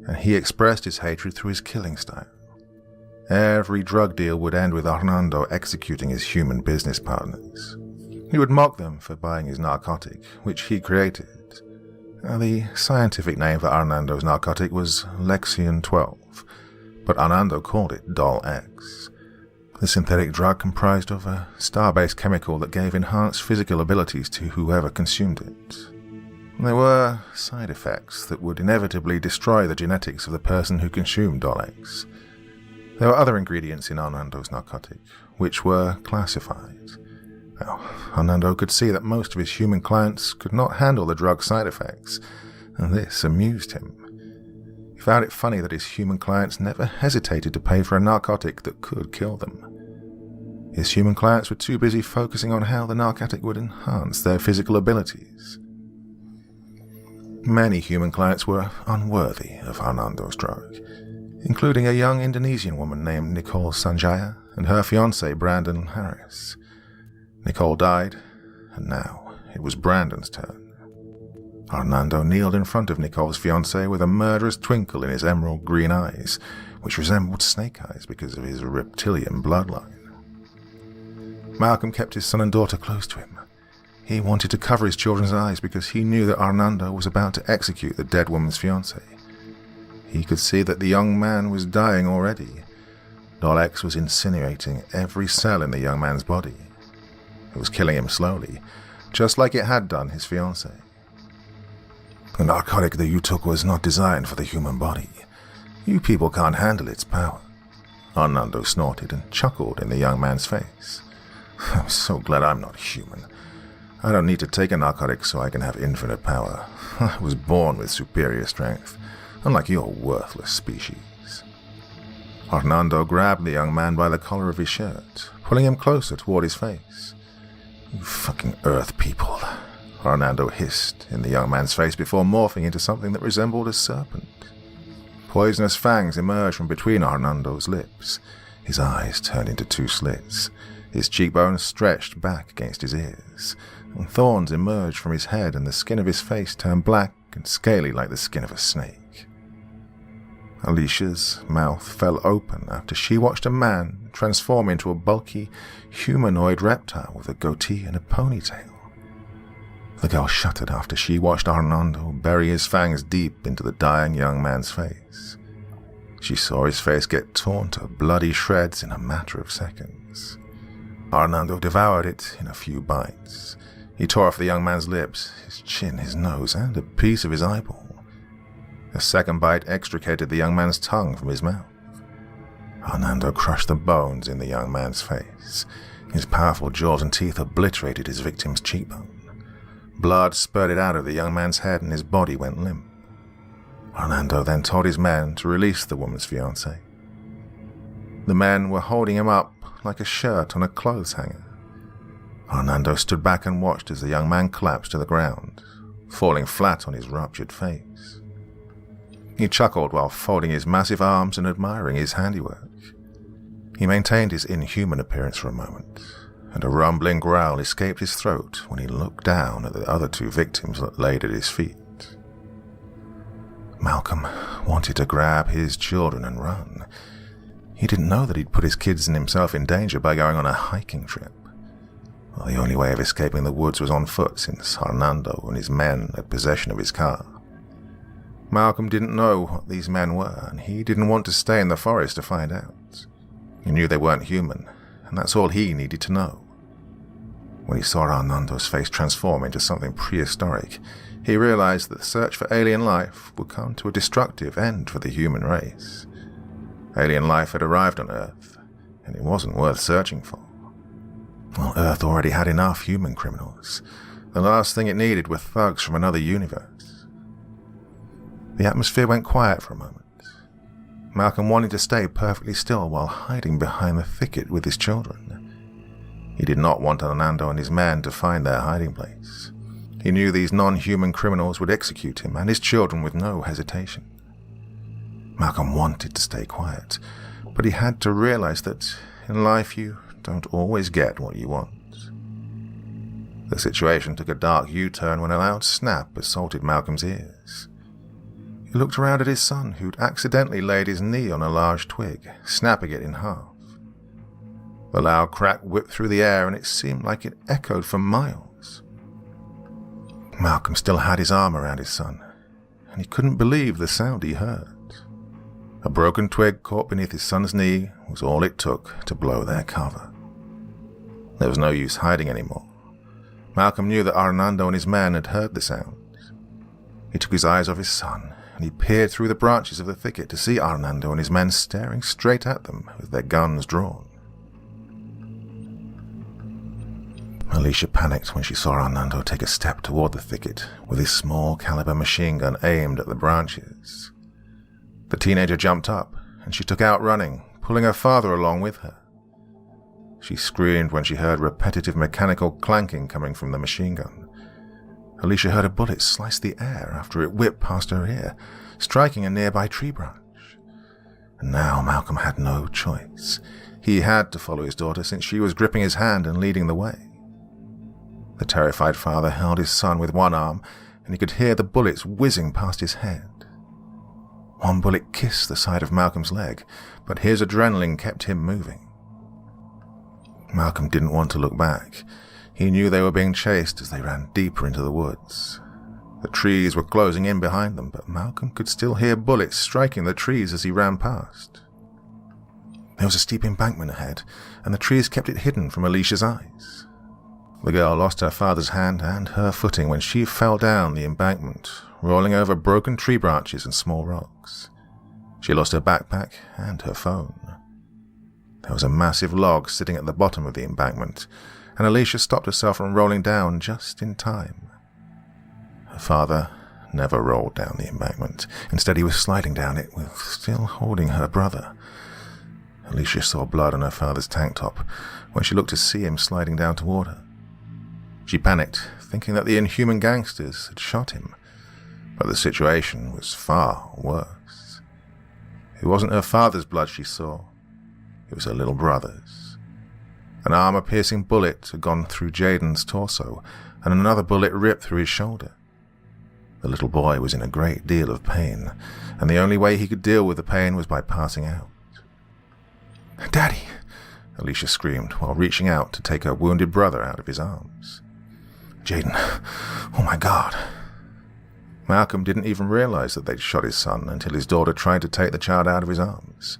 And he expressed his hatred through his killing style. Every drug deal would end with Hernando executing his human business partners. He would mock them for buying his narcotic, which he created, The scientific name for Arnando's narcotic was Lexion-12, but Arnando called it Doll X. The synthetic drug comprised of a star-based chemical that gave enhanced physical abilities to whoever consumed it. There were side effects that would inevitably destroy the genetics of the person who consumed Doll X. There were other ingredients in Arnando's narcotic, which were classified. Now, Arnando could see that most of his human clients could not handle the drug's side effects, and this amused him. He found it funny that his human clients never hesitated to pay for a narcotic that could kill them. His human clients were too busy focusing on how the narcotic would enhance their physical abilities. Many human clients were unworthy of Arnando's drug, including a young Indonesian woman named Nicole Sanjaya and her fiancé Brandon Harris. Nicole died, and now it was Brandon's turn. Arnando kneeled in front of Nicole's fiancé with a murderous twinkle in his emerald green eyes, which resembled snake eyes because of his reptilian bloodline. Malcolm kept his son and daughter close to him. He wanted to cover his children's eyes because he knew that Arnando was about to execute the dead woman's fiancé. He could see that the young man was dying already. Doll X was incinerating every cell in the young man's body. It was killing him slowly, just like it had done his fiancé. The narcotic that you took was not designed for the human body. You people can't handle its power. Arnando snorted and chuckled in the young man's face. I'm so glad I'm not human. I don't need to take a narcotic so I can have infinite power. I was born with superior strength, unlike your worthless species. Arnando grabbed the young man by the collar of his shirt, pulling him closer toward his face. You fucking Earth people, Arnando hissed in the young man's face before morphing into something that resembled a serpent. Poisonous fangs emerged from between Arnando's lips. His eyes turned into two slits. His cheekbones stretched back against his ears, and thorns emerged from his head, and the skin of his face turned black and scaly like the skin of a snake. Alicia's mouth fell open after she watched a man transform into a bulky, humanoid reptile with a goatee and a ponytail. The girl shuddered after she watched Arnando bury his fangs deep into the dying young man's face. She saw his face get torn to bloody shreds in a matter of seconds. Arnando devoured it in a few bites. He tore off the young man's lips, his chin, his nose, and a piece of his eyeball. A second bite extricated the young man's tongue from his mouth. Arnando crushed the bones in the young man's face. His powerful jaws and teeth obliterated his victim's cheekbone. Blood spurted out of the young man's head and his body went limp. Arnando then told his men to release the woman's fiancé. The men were holding him up like a shirt on a clothes hanger. Arnando stood back and watched as the young man collapsed to the ground, falling flat on his ruptured face. He chuckled while folding his massive arms and admiring his handiwork. He maintained his inhuman appearance for a moment, and a rumbling growl escaped his throat when he looked down at the other two victims that laid at his feet. Malcolm wanted to grab his children and run. He didn't know that he'd put his kids and himself in danger by going on a hiking trip. Well, the only way of escaping the woods was on foot, since Arnando and his men had possession of his car. Malcolm didn't know what these men were, and he didn't want to stay in the forest to find out. He knew they weren't human, and that's all he needed to know. When he saw Arnando's face transform into something prehistoric, he realized that the search for alien life would come to a destructive end for the human race. Alien life had arrived on Earth, and it wasn't worth searching for. Well, Earth already had enough human criminals. The last thing it needed were thugs from another universe. The atmosphere went quiet for a moment. Malcolm wanted to stay perfectly still while hiding behind the thicket with his children. He did not want Arnando and his men to find their hiding place. He knew these non-human criminals would execute him and his children with no hesitation. Malcolm wanted to stay quiet, but he had to realize that in life you don't always get what you want. The situation took a dark U-turn when a loud snap assaulted Malcolm's ears. He looked around at his son, who'd accidentally laid his knee on a large twig, snapping it in half. The loud crack whipped through the air, and it seemed like it echoed for miles. Malcolm still had his arm around his son, and he couldn't believe the sound he heard. A broken twig caught beneath his son's knee was all it took to blow their cover. There was no use hiding anymore. Malcolm knew that Arnando and his men had heard the sounds. He took his eyes off his son, and he peered through the branches of the thicket to see Arnando and his men staring straight at them with their guns drawn. Alicia panicked when she saw Arnando take a step toward the thicket with his small caliber machine gun aimed at the branches. The teenager jumped up, and she took out running, pulling her father along with her. She screamed when she heard repetitive mechanical clanking coming from the machine gun. Alicia heard a bullet slice the air after it whipped past her ear, striking a nearby tree branch. And now Malcolm had no choice. He had to follow his daughter since she was gripping his hand and leading the way. The terrified father held his son with one arm, and he could hear the bullets whizzing past his head. One bullet kissed the side of Malcolm's leg, but his adrenaline kept him moving. Malcolm didn't want to look back. He knew they were being chased as they ran deeper into the woods. The trees were closing in behind them, but Malcolm could still hear bullets striking the trees as he ran past. There was a steep embankment ahead, and the trees kept it hidden from Alicia's eyes. The girl lost her father's hand and her footing when she fell down the embankment, rolling over broken tree branches and small rocks. She lost her backpack and her phone. There was a massive log sitting at the bottom of the embankment, and Alicia stopped herself from rolling down just in time. Her father never rolled down the embankment. Instead, he was sliding down it, with still holding her brother. Alicia saw blood on her father's tank top when she looked to see him sliding down toward her. She panicked, thinking that the inhuman gangsters had shot him, but the situation was far worse. It wasn't her father's blood she saw. It was her little brother's. An armor-piercing bullet had gone through Jaden's torso, and another bullet ripped through his shoulder. The little boy was in a great deal of pain, and the only way he could deal with the pain was by passing out. "Daddy!" Alicia screamed while reaching out to take her wounded brother out of his arms. "Jaden, oh my God." Malcolm didn't even realize that they'd shot his son until his daughter tried to take the child out of his arms.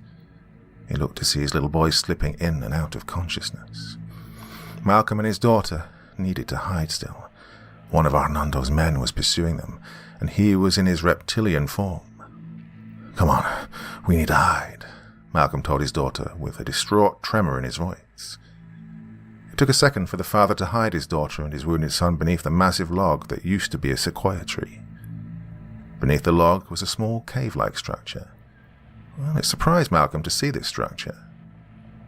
He looked to see his little boy slipping in and out of consciousness. Malcolm and his daughter needed to hide still. One of Arnando's men was pursuing them, and he was in his reptilian form. "Come on, we need to hide," Malcolm told his daughter with a distraught tremor in his voice. It took a second for the father to hide his daughter and his wounded son beneath the massive log that used to be a sequoia tree. Beneath the log was a small cave-like structure. Well, it surprised Malcolm to see this structure.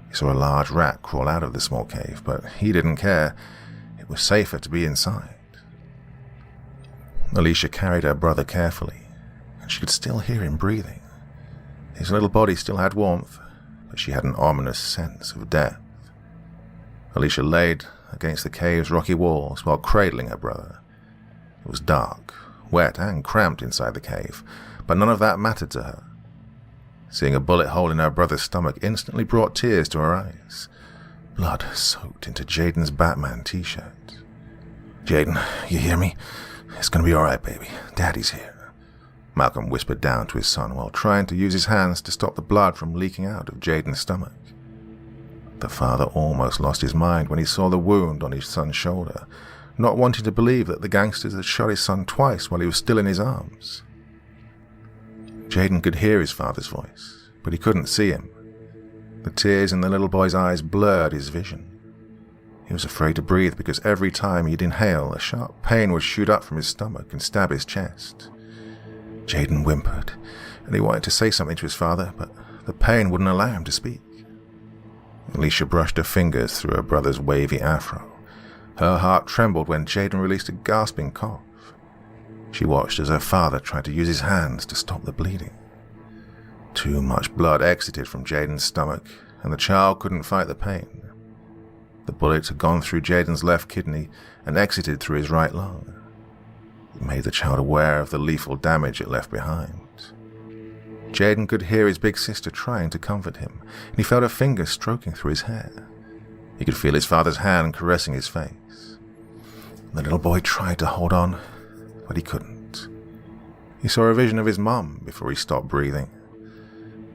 He saw a large rat crawl out of the small cave, but he didn't care. It was safer to be inside. Alicia carried her brother carefully, and she could still hear him breathing. His little body still had warmth, but she had an ominous sense of death. Alicia laid against the cave's rocky walls while cradling her brother. It was dark, wet, and cramped inside the cave, but none of that mattered to her. Seeing a bullet hole in her brother's stomach instantly brought tears to her eyes. Blood soaked into Jaden's Batman t-shirt. "Jaden, you hear me? It's gonna be alright, baby. Daddy's here," Malcolm whispered down to his son while trying to use his hands to stop the blood from leaking out of Jaden's stomach. The father almost lost his mind when he saw the wound on his son's shoulder, not wanting to believe that the gangsters had shot his son twice while he was still in his arms. Jaden could hear his father's voice, but he couldn't see him. The tears in the little boy's eyes blurred his vision. He was afraid to breathe because every time he'd inhale, a sharp pain would shoot up from his stomach and stab his chest. Jaden whimpered, and he wanted to say something to his father, but the pain wouldn't allow him to speak. Alicia brushed her fingers through her brother's wavy afro. Her heart trembled when Jaden released a gasping cough. She watched as her father tried to use his hands to stop the bleeding. Too much blood exited from Jaden's stomach, and the child couldn't fight the pain. The bullet had gone through Jaden's left kidney and exited through his right lung. It made the child aware of the lethal damage it left behind. Jaden could hear his big sister trying to comfort him, and he felt her fingers stroking through his hair. He could feel his father's hand caressing his face. The little boy tried to hold on, but he couldn't. He saw a vision of his mum before he stopped breathing,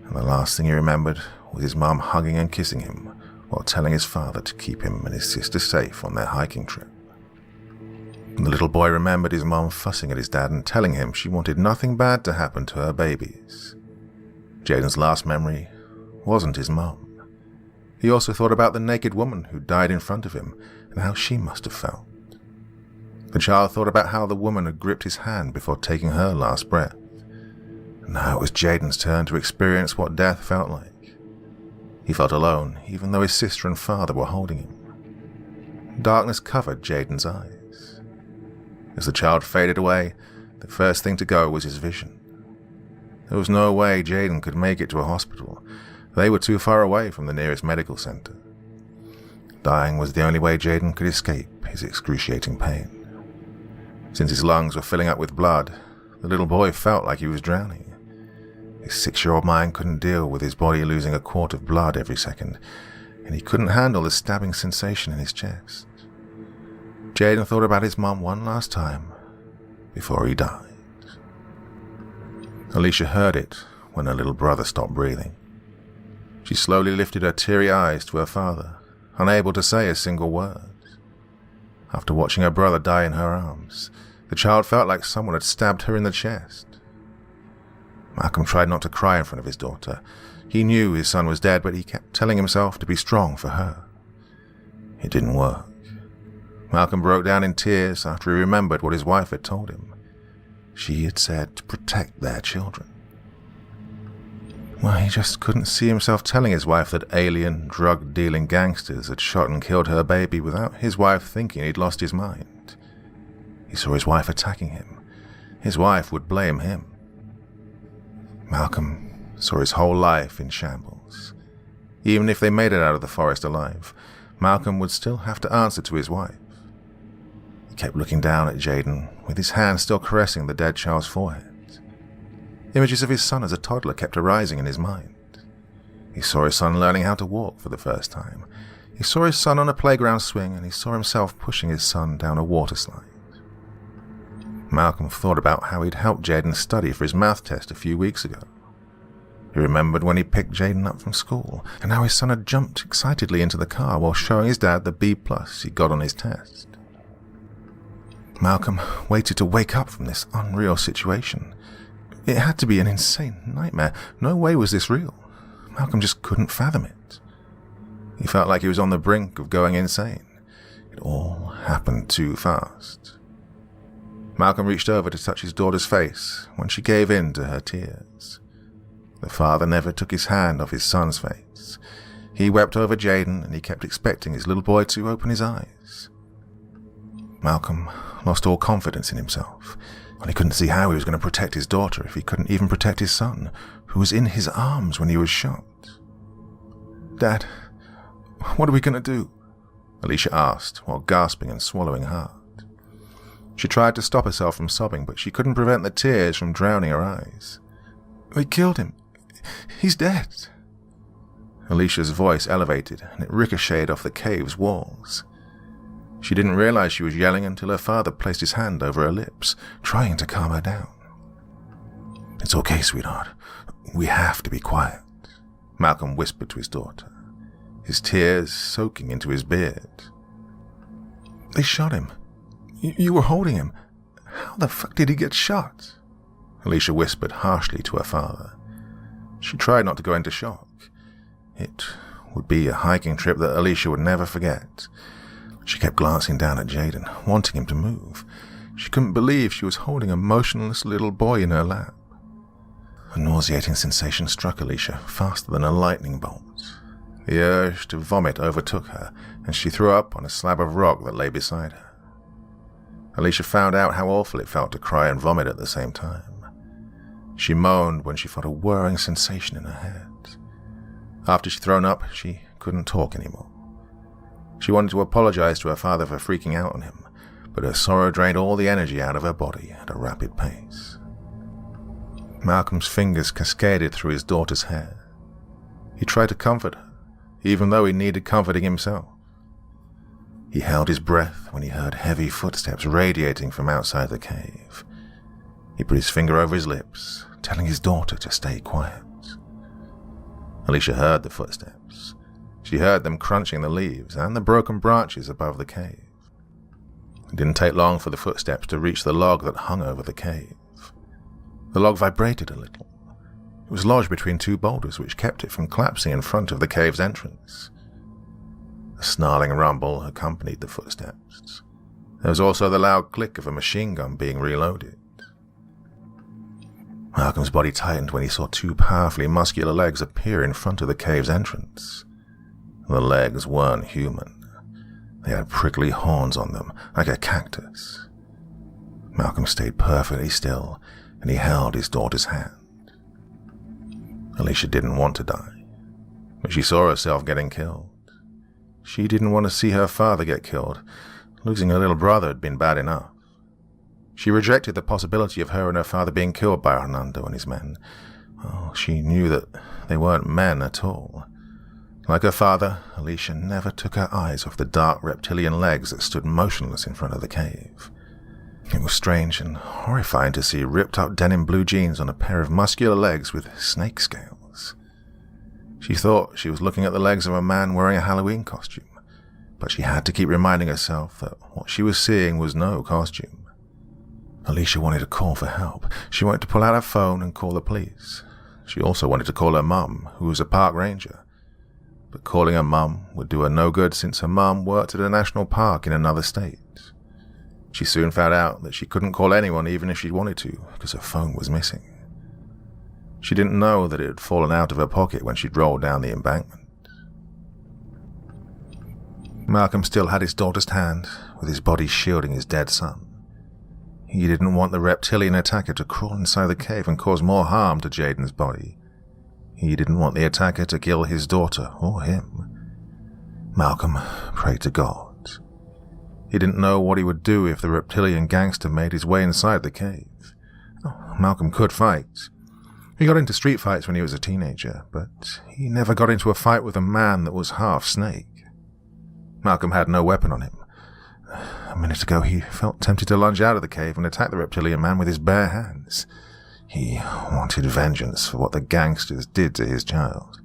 and the last thing he remembered was his mum hugging and kissing him while telling his father to keep him and his sister safe on their hiking trip. And the little boy remembered his mum fussing at his dad and telling him she wanted nothing bad to happen to her babies. Jaden's last memory wasn't his mum. He also thought about the naked woman who died in front of him and how she must have felt. The child thought about how the woman had gripped his hand before taking her last breath. And now it was Jaden's turn to experience what death felt like. He felt alone, even though his sister and father were holding him. Darkness covered Jaden's eyes. As the child faded away, the first thing to go was his vision. There was no way Jaden could make it to a hospital. They were too far away from the nearest medical center. Dying was the only way Jaden could escape his excruciating pain. Since his lungs were filling up with blood, the little boy felt like he was drowning. His 6-year-old mind couldn't deal with his body losing a quart of blood every second, and he couldn't handle the stabbing sensation in his chest. Jaden thought about his mum one last time before he died. Alicia heard it when her little brother stopped breathing. She slowly lifted her teary eyes to her father, unable to say a single word. After watching her brother die in her arms, the child felt like someone had stabbed her in the chest. Malcolm tried not to cry in front of his daughter. He knew his son was dead, but he kept telling himself to be strong for her. It didn't work. Malcolm broke down in tears after he remembered what his wife had told him. She had said to protect their children. Well, he just couldn't see himself telling his wife that alien, drug-dealing gangsters had shot and killed her baby without his wife thinking he'd lost his mind. He saw his wife attacking him. His wife would blame him. Malcolm saw his whole life in shambles. Even if they made it out of the forest alive, Malcolm would still have to answer to his wife. He kept looking down at Jaden, with his hand still caressing the dead child's forehead. Images of his son as a toddler kept arising in his mind. He saw his son learning how to walk for the first time. He saw his son on a playground swing, and he saw himself pushing his son down a water slide. Malcolm thought about how he'd helped Jaden study for his math test a few weeks ago. He remembered when he picked Jaden up from school, and how his son had jumped excitedly into the car while showing his dad the B+ he got on his test. Malcolm waited to wake up from this unreal situation. It had to be an insane nightmare. No way was this real. Malcolm just couldn't fathom it. He felt like he was on the brink of going insane. It all happened too fast. Malcolm reached over to touch his daughter's face when she gave in to her tears. The father never took his hand off his son's face. He wept over Jaden, and he kept expecting his little boy to open his eyes. Malcolm lost all confidence in himself. Well, he couldn't see how he was going to protect his daughter if he couldn't even protect his son, who was in his arms when he was shot. "Dad, what are we going to do?" Alicia asked, while gasping and swallowing hard. She tried to stop herself from sobbing, but she couldn't prevent the tears from drowning her eyes. "We killed him. He's dead." Alicia's voice elevated, and it ricocheted off the cave's walls. She didn't realize she was yelling until her father placed his hand over her lips, trying to calm her down. "It's okay, sweetheart. We have to be quiet," Malcolm whispered to his daughter, his tears soaking into his beard. "They shot him. You were holding him. How the fuck did he get shot?" Alicia whispered harshly to her father. She tried not to go into shock. It would be a hiking trip that Alicia would never forget. She kept glancing down at Jaden, wanting him to move. She couldn't believe she was holding a motionless little boy in her lap. A nauseating sensation struck Alicia faster than a lightning bolt. The urge to vomit overtook her, and she threw up on a slab of rock that lay beside her. Alicia found out how awful it felt to cry and vomit at the same time. She moaned when she felt a whirring sensation in her head. After she'd thrown up, she couldn't talk anymore. She wanted to apologize to her father for freaking out on him, but her sorrow drained all the energy out of her body at a rapid pace. Malcolm's fingers cascaded through his daughter's hair. He tried to comfort her, even though he needed comforting himself. He held his breath when he heard heavy footsteps radiating from outside the cave. He put his finger over his lips, telling his daughter to stay quiet. Alicia heard the footsteps. She heard them crunching the leaves and the broken branches above the cave. It didn't take long for the footsteps to reach the log that hung over the cave. The log vibrated a little. It was lodged between two boulders which kept it from collapsing in front of the cave's entrance. A snarling rumble accompanied the footsteps. There was also the loud click of a machine gun being reloaded. Malcolm's body tightened when he saw two powerfully muscular legs appear in front of the cave's entrance. The legs weren't human. They had prickly horns on them, like a cactus. Malcolm stayed perfectly still, and he held his daughter's hand. Alicia didn't want to die, but she saw herself getting killed. She didn't want to see her father get killed. Losing her little brother had been bad enough. She rejected the possibility of her and her father being killed by Hernando and his men. Oh, she knew that they weren't men at all. Like her father, Alicia never took her eyes off the dark reptilian legs that stood motionless in front of the cave. It was strange and horrifying to see ripped-up denim blue jeans on a pair of muscular legs with snake scales. She thought she was looking at the legs of a man wearing a Halloween costume, but she had to keep reminding herself that what she was seeing was no costume. Alicia wanted to call for help. She wanted to pull out her phone and call the police. She also wanted to call her mum, who was a park ranger. But calling her mum would do her no good since her mum worked at a national park in another state. She soon found out that she couldn't call anyone even if she wanted to, because her phone was missing. She didn't know that it had fallen out of her pocket when she'd rolled down the embankment. Malcolm still had his daughter's hand, with his body shielding his dead son. He didn't want the reptilian attacker to crawl inside the cave and cause more harm to Jaden's body. He didn't want the attacker to kill his daughter or him. Malcolm prayed to God. He didn't know what he would do if the reptilian gangster made his way inside the cave. Malcolm could fight. He got into street fights when he was a teenager, but he never got into a fight with a man that was half snake. Malcolm had no weapon on him. A minute ago he felt tempted to lunge out of the cave and attack the reptilian man with his bare hands. He wanted vengeance for what the gangsters did to his child.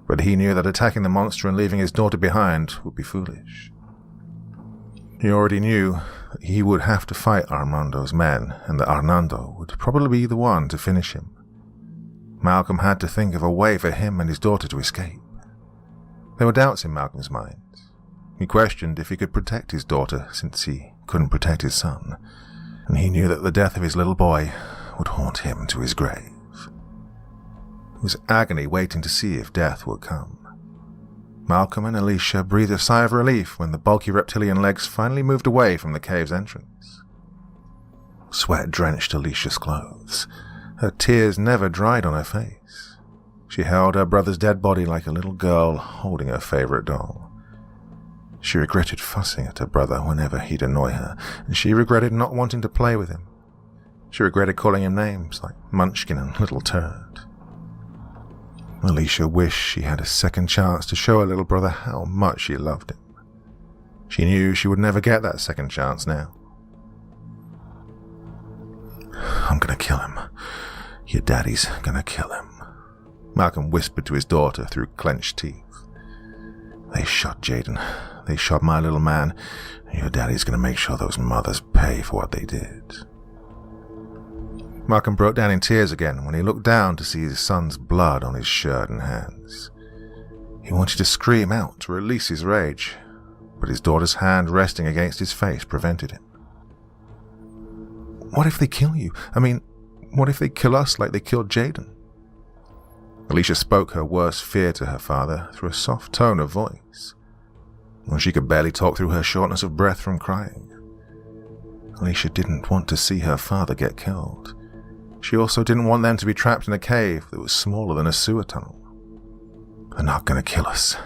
But he knew that attacking the monster and leaving his daughter behind would be foolish. He already knew that he would have to fight Armando's men, and that Hernando would probably be the one to finish him. Malcolm had to think of a way for him and his daughter to escape. There were doubts in Malcolm's mind. He questioned if he could protect his daughter, since he couldn't protect his son, and he knew that the death of his little boy would haunt him to his grave. It was agony waiting to see if death would come. Malcolm and Alicia breathed a sigh of relief when the bulky reptilian legs finally moved away from the cave's entrance. Sweat drenched Alicia's clothes. Her tears never dried on her face. She held her brother's dead body like a little girl holding her favorite doll. She regretted fussing at her brother whenever he'd annoy her, and she regretted not wanting to play with him. She regretted calling him names like Munchkin and Little Turd. Alicia wished she had a second chance to show her little brother how much she loved him. She knew she would never get that second chance now. "I'm gonna kill him. Your daddy's gonna kill him," Malcolm whispered to his daughter through clenched teeth. "They shot Jaden. They shot my little man. Your daddy's gonna make sure those mothers pay for what they did." Malcolm broke down in tears again when he looked down to see his son's blood on his shirt and hands. He wanted to scream out to release his rage, but his daughter's hand resting against his face prevented him. "What if they kill you? I mean, what if they kill us like they killed Jaden?" Alicia spoke her worst fear to her father through a soft tone of voice, when she could barely talk through her shortness of breath from crying. Alicia didn't want to see her father get killed. She also didn't want them to be trapped in a cave that was smaller than a sewer tunnel. "They're not going to kill us."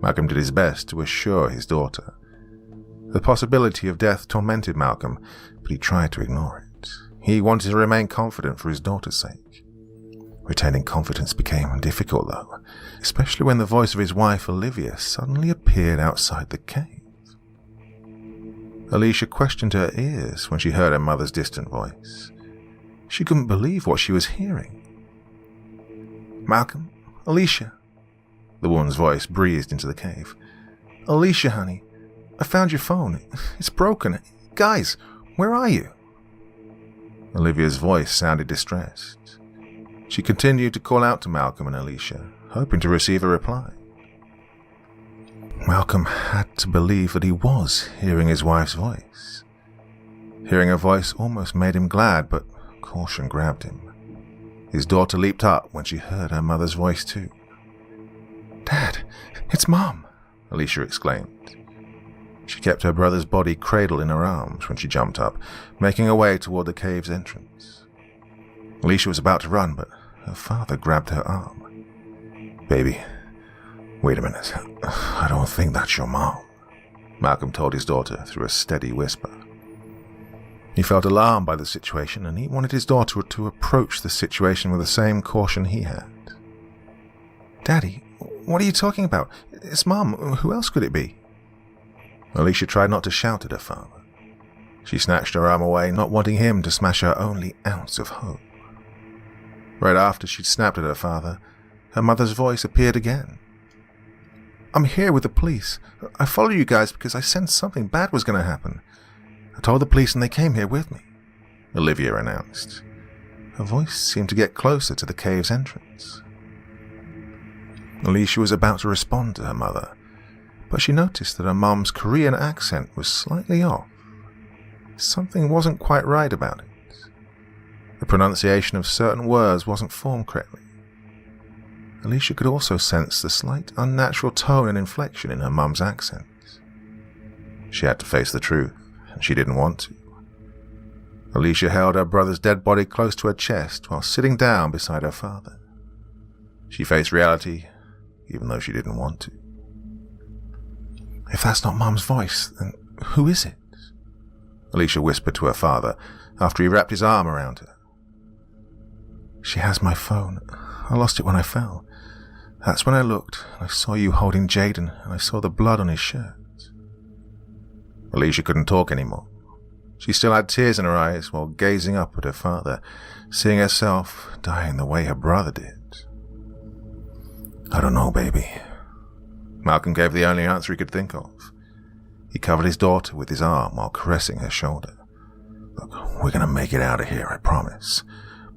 Malcolm did his best to assure his daughter. The possibility of death tormented Malcolm, but he tried to ignore it. He wanted to remain confident for his daughter's sake. Retaining confidence became difficult, though, especially when the voice of his wife, Olivia, suddenly appeared outside the cave. Alicia questioned her ears when she heard her mother's distant voice. She couldn't believe what she was hearing. "Malcolm? Alicia?" The woman's voice breathed into the cave. "Alicia, honey, I found your phone. It's broken. Guys, where are you?" Olivia's voice sounded distressed. She continued to call out to Malcolm and Alicia, hoping to receive a reply. Malcolm had to believe that he was hearing his wife's voice. Hearing her voice almost made him glad, but caution grabbed him. His daughter leaped up when she heard her mother's voice too. "Dad, it's Mom!" Alicia exclaimed. She kept her brother's body cradled in her arms when she jumped up, making her way toward the cave's entrance. Alicia was about to run, but her father grabbed her arm. "Baby, wait a minute. I don't think that's your mom," Malcolm told his daughter through a steady whisper. He felt alarmed by the situation, and he wanted his daughter to approach the situation with the same caution he had. "Daddy, what are you talking about? It's Mom. Who else could it be?" Alicia tried not to shout at her father. She snatched her arm away, not wanting him to smash her only ounce of hope. Right after she'd snapped at her father, her mother's voice appeared again. "I'm here with the police. I followed you guys because I sensed something bad was going to happen. I told the police and they came here with me," Olivia announced. Her voice seemed to get closer to the cave's entrance. Alicia was about to respond to her mother, but she noticed that her mom's Korean accent was slightly off. Something wasn't quite right about it. The pronunciation of certain words wasn't formed correctly. Alicia could also sense the slight unnatural tone and inflection in her mum's accent. She had to face the truth, and she didn't want to. Alicia held her brother's dead body close to her chest while sitting down beside her father. She faced reality, even though she didn't want to. "If that's not Mum's voice, then who is it?" Alicia whispered to her father after he wrapped his arm around her. "She has my phone. I lost it when I fell. That's when I looked, and I saw you holding Jaden, and I saw the blood on his shirt." Alicia couldn't talk anymore. She still had tears in her eyes while gazing up at her father, seeing herself dying the way her brother did. "I don't know, baby." Malcolm gave the only answer he could think of. He covered his daughter with his arm while caressing her shoulder. "Look, we're going to make it out of here, I promise,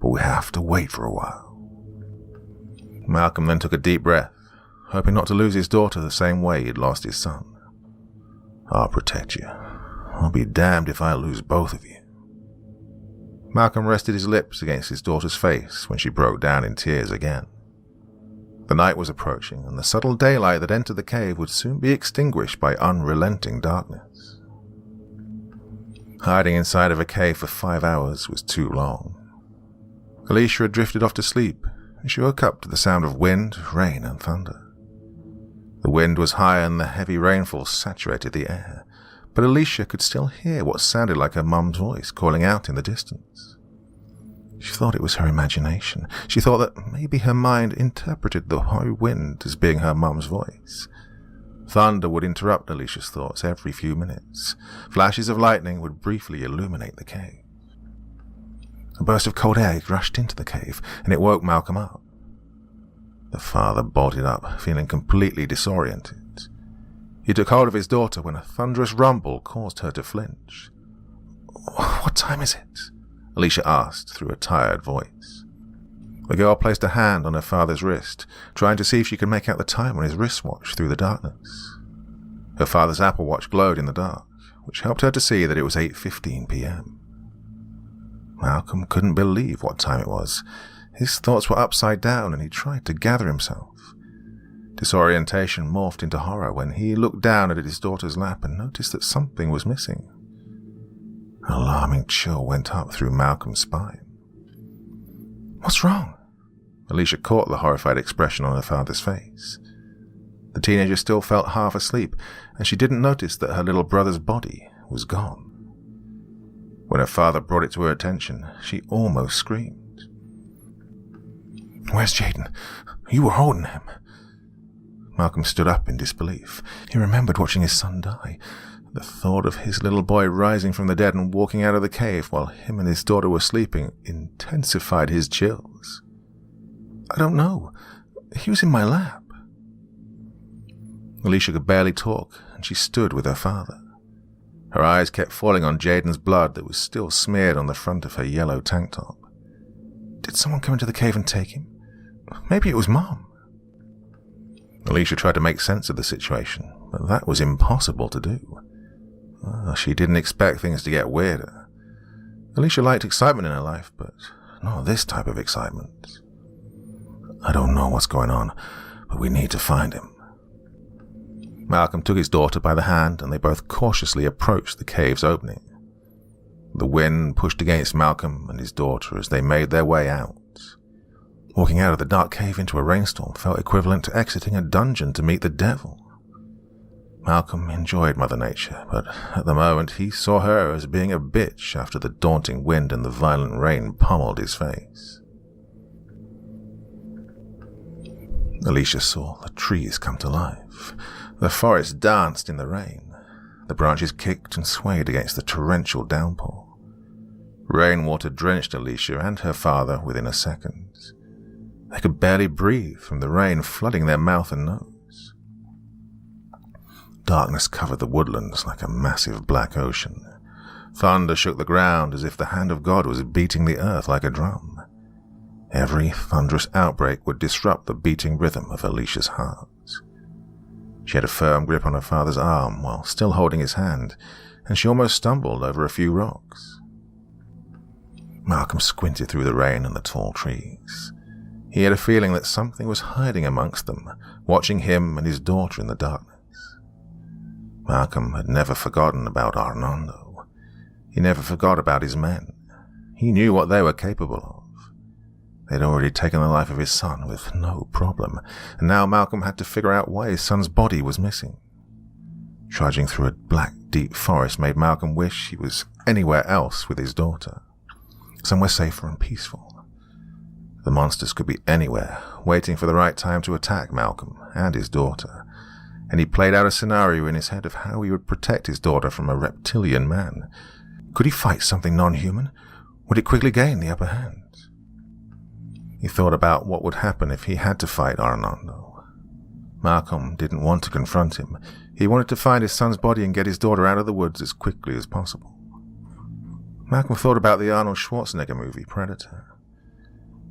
but we have to wait for a while." Malcolm then took a deep breath, hoping not to lose his daughter the same way he'd lost his son. "I'll protect you. I'll be damned if I lose both of you." Malcolm rested his lips against his daughter's face when she broke down in tears again. The night was approaching, and the subtle daylight that entered the cave would soon be extinguished by unrelenting darkness. Hiding inside of a cave for 5 hours was too long. Alicia had drifted off to sleep, and she woke up to the sound of wind, rain, and thunder. The wind was high and the heavy rainfall saturated the air, but Alicia could still hear what sounded like her mum's voice calling out in the distance. She thought it was her imagination. She thought that maybe her mind interpreted the high wind as being her mum's voice. Thunder would interrupt Alicia's thoughts every few minutes. Flashes of lightning would briefly illuminate the cave. A burst of cold air rushed into the cave, and it woke Malcolm up. The father bolted up, feeling completely disoriented. He took hold of his daughter when a thunderous rumble caused her to flinch. "What time is it?" Alicia asked through a tired voice. The girl placed a hand on her father's wrist, trying to see if she could make out the time on his wristwatch through the darkness. Her father's Apple Watch glowed in the dark, which helped her to see that it was 8:15 p.m. Malcolm couldn't believe what time it was. His thoughts were upside down, and he tried to gather himself. Disorientation morphed into horror when he looked down at his daughter's lap and noticed that something was missing. An alarming chill went up through Malcolm's spine. "What's wrong?" Alicia caught the horrified expression on her father's face. The teenager still felt half asleep, and she didn't notice that her little brother's body was gone. When her father brought it to her attention, she almost screamed. "Where's Jaden? You were holding him." Malcolm stood up in disbelief. He remembered watching his son die. The thought of his little boy rising from the dead and walking out of the cave while him and his daughter were sleeping intensified his chills. I don't know. He was in my lap. Alicia could barely talk, and she stood with her father. Her eyes kept falling on Jaden's blood that was still smeared on the front of her yellow tank top. Did someone come into the cave and take him? Maybe it was Mom. Alicia tried to make sense of the situation, but that was impossible to do. She didn't expect things to get weirder. Alicia liked excitement in her life, but not this type of excitement. I don't know what's going on, but we need to find him. Malcolm took his daughter by the hand, and they both cautiously approached the cave's opening. The wind pushed against Malcolm and his daughter as they made their way out. Walking out of the dark cave into a rainstorm felt equivalent to exiting a dungeon to meet the devil. Malcolm enjoyed Mother Nature, but at the moment he saw her as being a bitch after the daunting wind and the violent rain pummeled his face. Alicia saw the trees come to life. The forest danced in the rain. The branches kicked and swayed against the torrential downpour. Rainwater drenched Alicia and her father within a second. They could barely breathe from the rain flooding their mouth and nose. Darkness covered the woodlands like a massive black ocean. Thunder shook the ground as if the hand of God was beating the earth like a drum. Every thunderous outbreak would disrupt the beating rhythm of Alicia's heart. She had a firm grip on her father's arm while still holding his hand, and she almost stumbled over a few rocks. Malcolm squinted through the rain and the tall trees. He had a feeling that something was hiding amongst them, watching him and his daughter in the darkness. Malcolm had never forgotten about Arnaldo. He never forgot about his men. He knew what they were capable of. They'd already taken the life of his son with no problem, and now Malcolm had to figure out why his son's body was missing. Trudging through a black, deep forest made Malcolm wish he was anywhere else with his daughter, somewhere safer and peaceful. The monsters could be anywhere, waiting for the right time to attack Malcolm and his daughter, and he played out a scenario in his head of how he would protect his daughter from a reptilian man. Could he fight something non-human? Would it quickly gain the upper hand? He thought about what would happen if he had to fight Arnaldo. Malcolm didn't want to confront him. He wanted to find his son's body and get his daughter out of the woods as quickly as possible. Malcolm thought about the Arnold Schwarzenegger movie, Predator.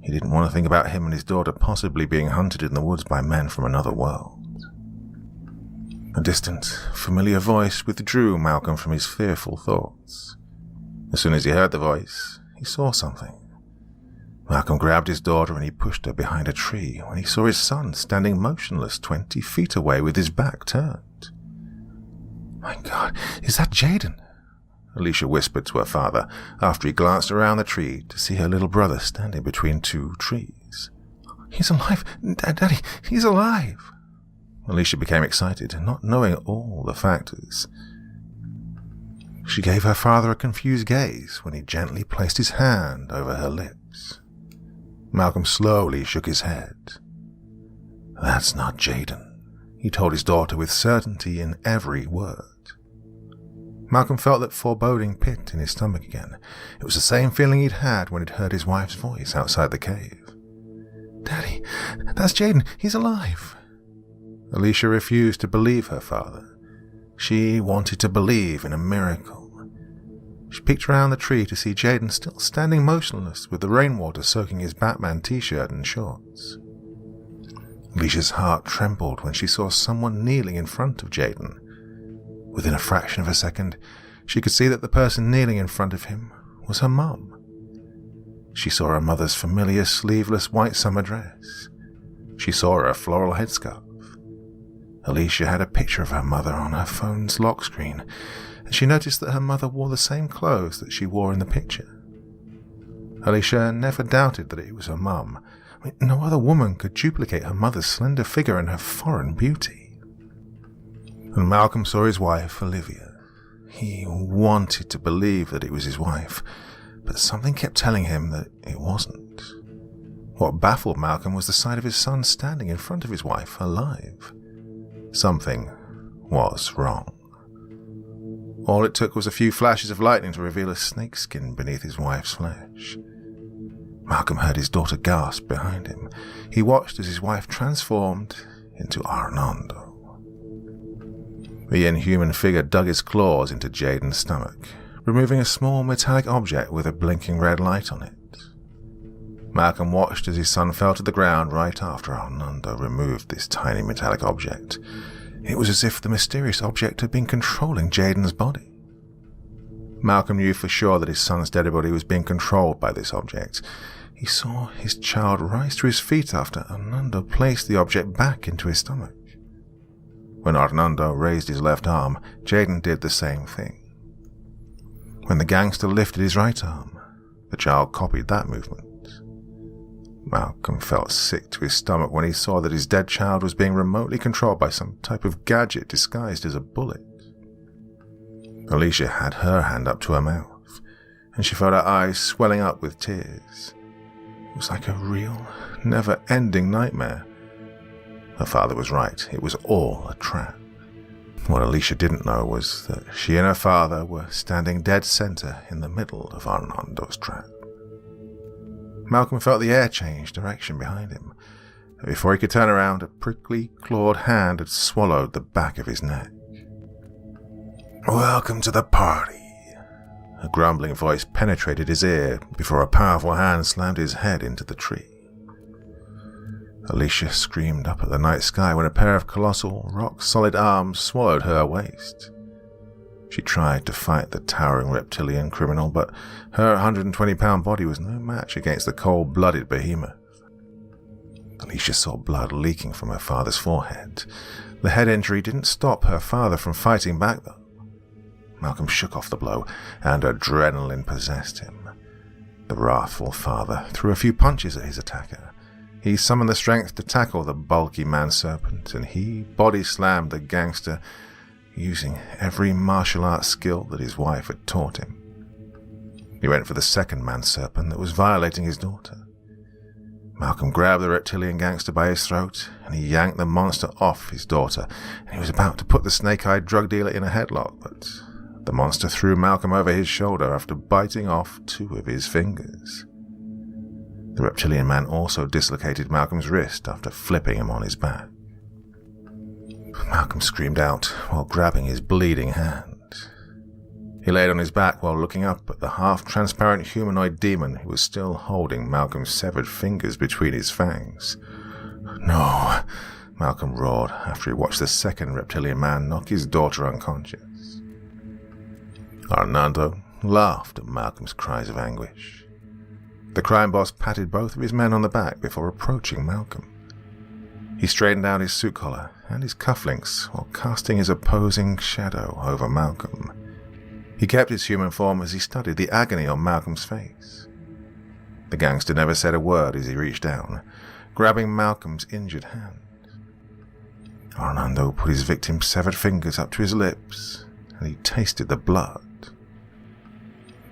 He didn't want to think about him and his daughter possibly being hunted in the woods by men from another world. A distant, familiar voice withdrew Malcolm from his fearful thoughts. As soon as he heard the voice, he saw something. Malcolm grabbed his daughter and he pushed her behind a tree when he saw his son standing motionless 20 feet away with his back turned. "My God, is that Jaden?" Alicia whispered to her father after he glanced around the tree to see her little brother standing between two trees. "He's alive! Daddy, he's alive!" Alicia became excited, not knowing all the factors. She gave her father a confused gaze when he gently placed his hand over her lips. Malcolm slowly shook his head. "That's not Jaden," he told his daughter with certainty in every word. Malcolm felt that foreboding pit in his stomach again. It was the same feeling he'd had when he'd heard his wife's voice outside the cave. "Daddy, that's Jaden. He's alive." Alicia refused to believe her father. She wanted to believe in a miracle. She peeked around the tree to see Jaden still standing motionless with the rainwater soaking his Batman t-shirt and shorts. Alicia's heart trembled when she saw someone kneeling in front of Jaden. Within a fraction of a second, she could see that the person kneeling in front of him was her mum. She saw her mother's familiar sleeveless white summer dress. She saw her floral headscarf. Alicia had a picture of her mother on her phone's lock screen, and she noticed that her mother wore the same clothes that she wore in the picture. Alicia never doubted that it was her mum. No other woman could duplicate her mother's slender figure and her foreign beauty. And Malcolm saw his wife, Olivia. He wanted to believe that it was his wife, but something kept telling him that it wasn't. What baffled Malcolm was the sight of his son standing in front of his wife, alive. Something was wrong. All it took was a few flashes of lightning to reveal a snakeskin beneath his wife's flesh. Malcolm heard his daughter gasp behind him. He watched as his wife transformed into Arnando. The inhuman figure dug his claws into Jaden's stomach, removing a small metallic object with a blinking red light on it. Malcolm watched as his son fell to the ground right after Arnando removed this tiny metallic object. It was as if the mysterious object had been controlling Jaden's body. Malcolm knew for sure that his son's dead body was being controlled by this object. He saw his child rise to his feet after Arnando placed the object back into his stomach. When Arnando raised his left arm, Jaden did the same thing. When the gangster lifted his right arm, the child copied that movement. Malcolm felt sick to his stomach when he saw that his dead child was being remotely controlled by some type of gadget disguised as a bullet. Alicia had her hand up to her mouth, and she felt her eyes swelling up with tears. It was like a real, never-ending nightmare. Her father was right. It was all a trap. What Alicia didn't know was that she and her father were standing dead center in the middle of Arnando's trap. Malcolm felt the air change direction behind him. Before he could turn around, a prickly, clawed hand had swallowed the back of his neck. "Welcome to the party." A grumbling voice penetrated his ear before a powerful hand slammed his head into the tree. Alicia screamed up at the night sky when a pair of colossal, rock-solid arms swallowed her waist. She tried to fight the towering reptilian criminal, but her 120-pound body was no match against the cold-blooded behemoth. Alicia saw blood leaking from her father's forehead. The head injury didn't stop her father from fighting back, though. Malcolm shook off the blow, and adrenaline possessed him. The wrathful father threw a few punches at his attacker. He summoned the strength to tackle the bulky man-serpent, and he body-slammed the gangster using every martial arts skill that his wife had taught him. He went for the second man-serpent that was violating his daughter. Malcolm grabbed the reptilian gangster by his throat, and he yanked the monster off his daughter, and he was about to put the snake-eyed drug dealer in a headlock, but the monster threw Malcolm over his shoulder after biting off 2 of his fingers. The reptilian man also dislocated Malcolm's wrist after flipping him on his back. Malcolm screamed out while grabbing his bleeding hand. He laid on his back while looking up at the half-transparent humanoid demon who was still holding Malcolm's severed fingers between his fangs. "No," Malcolm roared after he watched the second reptilian man knock his daughter unconscious. Arnando laughed at Malcolm's cries of anguish. The crime boss patted both of his men on the back before approaching Malcolm. He straightened out his suit collar and his cufflinks while casting his opposing shadow over Malcolm. He kept his human form as he studied the agony on Malcolm's face. The gangster never said a word as he reached down, grabbing Malcolm's injured hand. Arnando put his victim's severed fingers up to his lips, and he tasted the blood.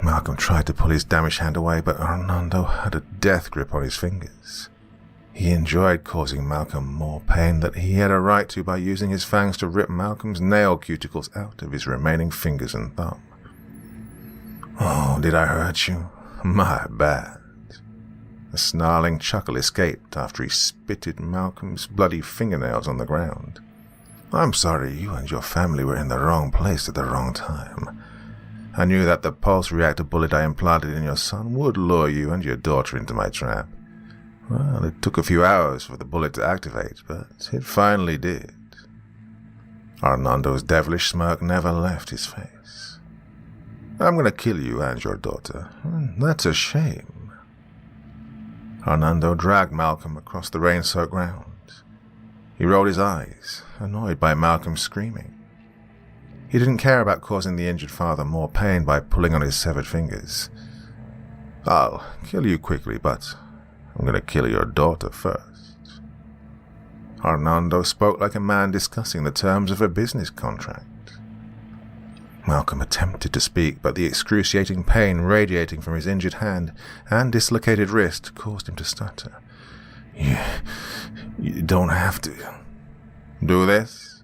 Malcolm tried to pull his damaged hand away, but Arnando had a death grip on his fingers. He enjoyed causing Malcolm more pain than he had a right to by using his fangs to rip Malcolm's nail cuticles out of his remaining fingers and thumb. "Oh, did I hurt you? My bad." A snarling chuckle escaped after he spitted Malcolm's bloody fingernails on the ground. "I'm sorry, you and your family were in the wrong place at the wrong time. I knew that the pulse reactor bullet I implanted in your son would lure you and your daughter into my trap. Well, it took a few hours for the bullet to activate, but it finally did." Arnando's devilish smirk never left his face. "I'm going to kill you and your daughter. That's a shame." Arnando dragged Malcolm across the rain-soaked ground. He rolled his eyes, annoyed by Malcolm's screaming. He didn't care about causing the injured father more pain by pulling on his severed fingers. "I'll kill you quickly, but I'm going to kill your daughter first." Arnando spoke like a man discussing the terms of a business contract. Malcolm attempted to speak, but the excruciating pain radiating from his injured hand and dislocated wrist caused him to stutter. You don't have to do this."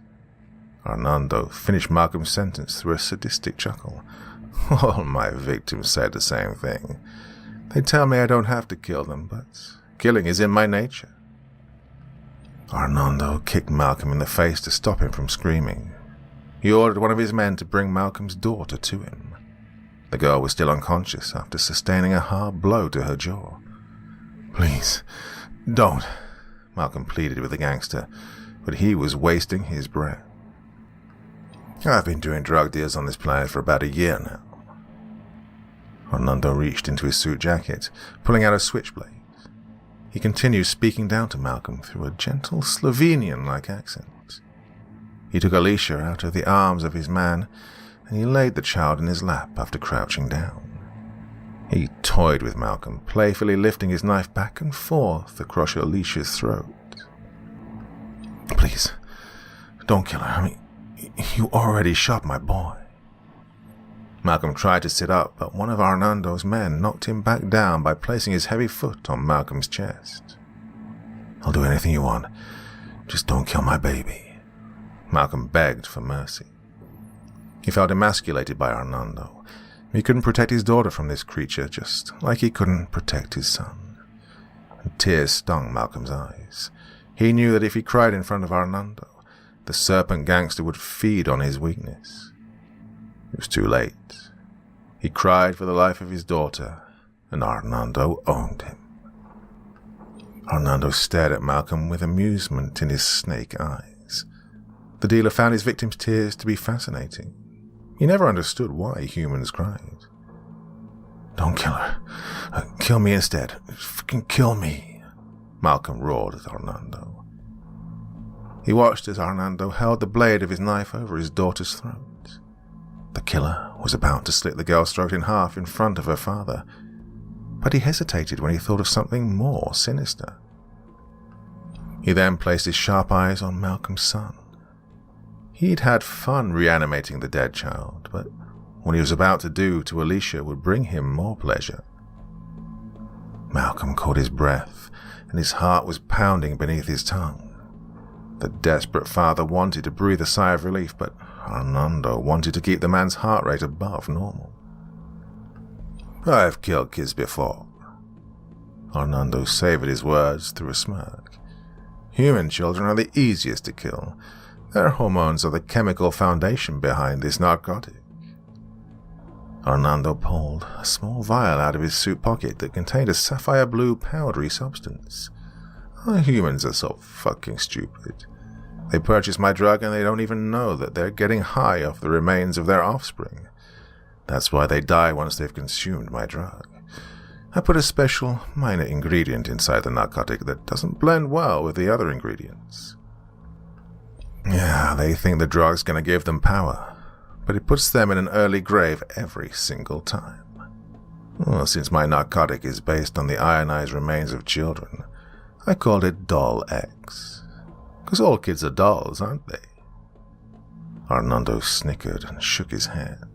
Arnaldo finished Malcolm's sentence through a sadistic chuckle. All my victims said the same thing. They tell me I don't have to kill them, but killing is in my nature. Arnaldo kicked Malcolm in the face to stop him from screaming. He ordered one of his men to bring Malcolm's daughter to him. The girl was still unconscious after sustaining a hard blow to her jaw. "Please, don't," Malcolm pleaded with the gangster, but he was wasting his breath. "I've been doing drug deals on this planet for about a year now." Arnaldo reached into his suit jacket, pulling out a switchblade. He continued speaking down to Malcolm through a gentle Slovenian-like accent. He took Alicia out of the arms of his man, and he laid the child in his lap after crouching down. He toyed with Malcolm, playfully lifting his knife back and forth across Alicia's throat. "Please, don't kill her. I mean, you already shot my boy." Malcolm tried to sit up, but one of Arnaldo's men knocked him back down by placing his heavy foot on Malcolm's chest. "I'll do anything you want. Just don't kill my baby." Malcolm begged for mercy. He felt emasculated by Arnaldo. He couldn't protect his daughter from this creature, just like he couldn't protect his son. And tears stung Malcolm's eyes. He knew that if he cried in front of Arnaldo, the serpent gangster would feed on his weakness. It was too late. He cried for the life of his daughter, and Arnaldo owned him. Arnaldo stared at Malcolm with amusement in his snake eyes. The dealer found his victim's tears to be fascinating. He never understood why humans cried. "Don't kill her. Kill me instead. Fucking kill me," Malcolm roared at Arnaldo. He watched as Arnaldo held the blade of his knife over his daughter's throat. The killer was about to slit the girl's throat in half in front of her father, but he hesitated when he thought of something more sinister. He then placed his sharp eyes on Malcolm's son. He'd had fun reanimating the dead child, but what he was about to do to Alicia would bring him more pleasure. Malcolm caught his breath, and his heart was pounding beneath his tongue. The desperate father wanted to breathe a sigh of relief, but Arnaldo wanted to keep the man's heart rate above normal. "I've killed kids before." Arnaldo savored his words through a smirk. "Human children are the easiest to kill. Their hormones are the chemical foundation behind this narcotic." Arnaldo pulled a small vial out of his suit pocket that contained a sapphire blue powdery substance. Humans are so fucking stupid. They purchase my drug and they don't even know that they're getting high off the remains of their offspring. That's why they die once they've consumed my drug. I put a special minor ingredient inside the narcotic that doesn't blend well with the other ingredients. Yeah, they think the drug's going to give them power, but it puts them in an early grave every single time. Well, since my narcotic is based on the ionized remains of children, I called it Doll X. 'Cause all kids are dolls, aren't they? Arnaldo snickered and shook his head.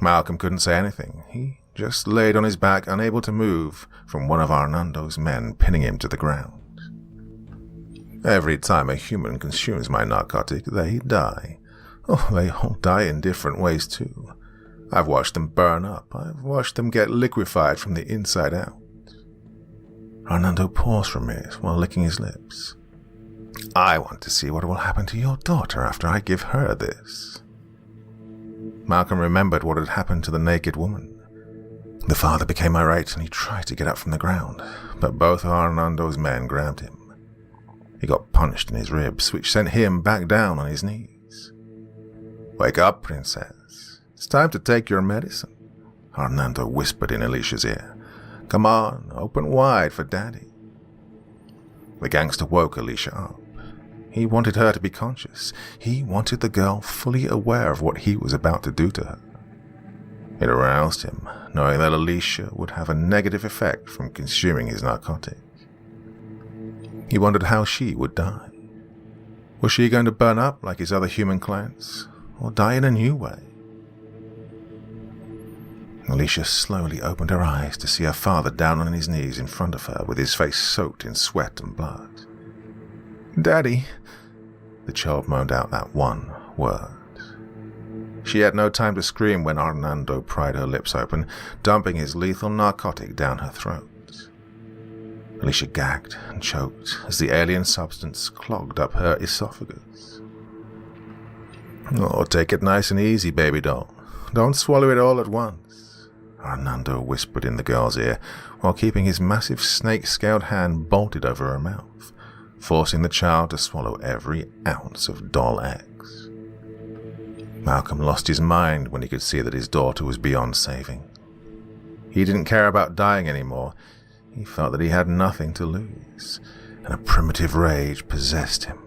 Malcolm couldn't say anything. He just laid on his back, unable to move from one of Arnaldo's men pinning him to the ground. Every time a human consumes my narcotic, they die. Oh, they all die in different ways too. I've watched them burn up. I've watched them get liquefied from the inside out. Arnaldo paused for a minute while licking his lips. I want to see what will happen to your daughter after I give her this. Malcolm remembered what had happened to the naked woman. The father became irate and he tried to get up from the ground, but both Arnaldo's men grabbed him. He got punched in his ribs, which sent him back down on his knees. Wake up, princess. It's time to take your medicine, Arnaldo whispered in Alicia's ear. Come on, open wide for Daddy. The gangster woke Alicia up. He wanted her to be conscious. He wanted the girl fully aware of what he was about to do to her. It aroused him, knowing that Alicia would have a negative effect from consuming his narcotic. He wondered how she would die. Was she going to burn up like his other human clients, or die in a new way? Alicia slowly opened her eyes to see her father down on his knees in front of her with his face soaked in sweat and blood. Daddy! the child moaned out that one word. She had no time to scream when Hernando pried her lips open, dumping his lethal narcotic down her throat. Alicia gagged and choked as the alien substance clogged up her esophagus. "Oh, take it nice and easy, baby doll. Don't swallow it all at once," Hernando whispered in the girl's ear, while keeping his massive snake-scaled hand bolted over her mouth, forcing the child to swallow every ounce of doll eggs. Malcolm lost his mind when he could see that his daughter was beyond saving. He didn't care about dying anymore. He felt that he had nothing to lose, and a primitive rage possessed him.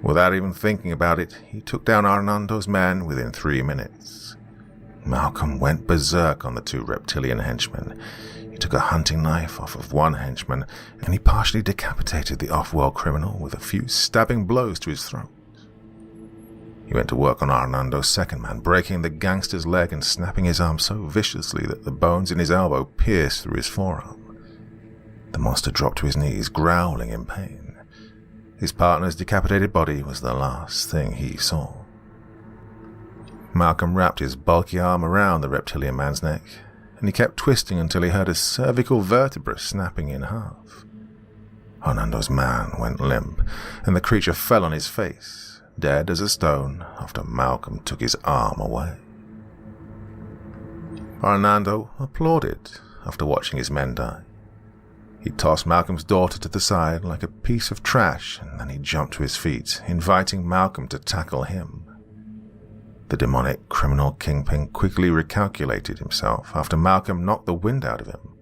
Without even thinking about it, he took down Hernando's men within 3 minutes. Malcolm went berserk on the 2 reptilian henchmen. He took a hunting knife off of one henchman, and he partially decapitated the off-world criminal with a few stabbing blows to his throat. He went to work on Hernando's second man, breaking the gangster's leg and snapping his arm so viciously that the bones in his elbow pierced through his forearm. The monster dropped to his knees, growling in pain. His partner's decapitated body was the last thing he saw. Malcolm wrapped his bulky arm around the reptilian man's neck, and he kept twisting until he heard a cervical vertebra snapping in half. Hernando's man went limp, and the creature fell on his face, dead as a stone, after Malcolm took his arm away. Hernando applauded after watching his men die. He tossed Malcolm's daughter to the side like a piece of trash, and then he jumped to his feet, inviting Malcolm to tackle him. The demonic criminal kingpin quickly recalculated himself after Malcolm knocked the wind out of him.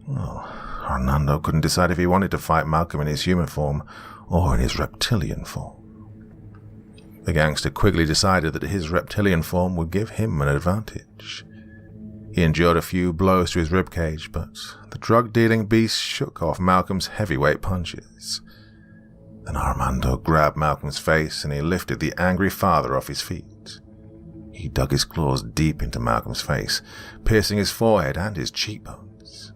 Well, Hernando couldn't decide if he wanted to fight Malcolm in his human form or in his reptilian form. The gangster quickly decided that his reptilian form would give him an advantage. He endured a few blows to his ribcage, but the drug-dealing beast shook off Malcolm's heavyweight punches. Then Hernando grabbed Malcolm's face and he lifted the angry father off his feet. He dug his claws deep into Malcolm's face, piercing his forehead and his cheekbones.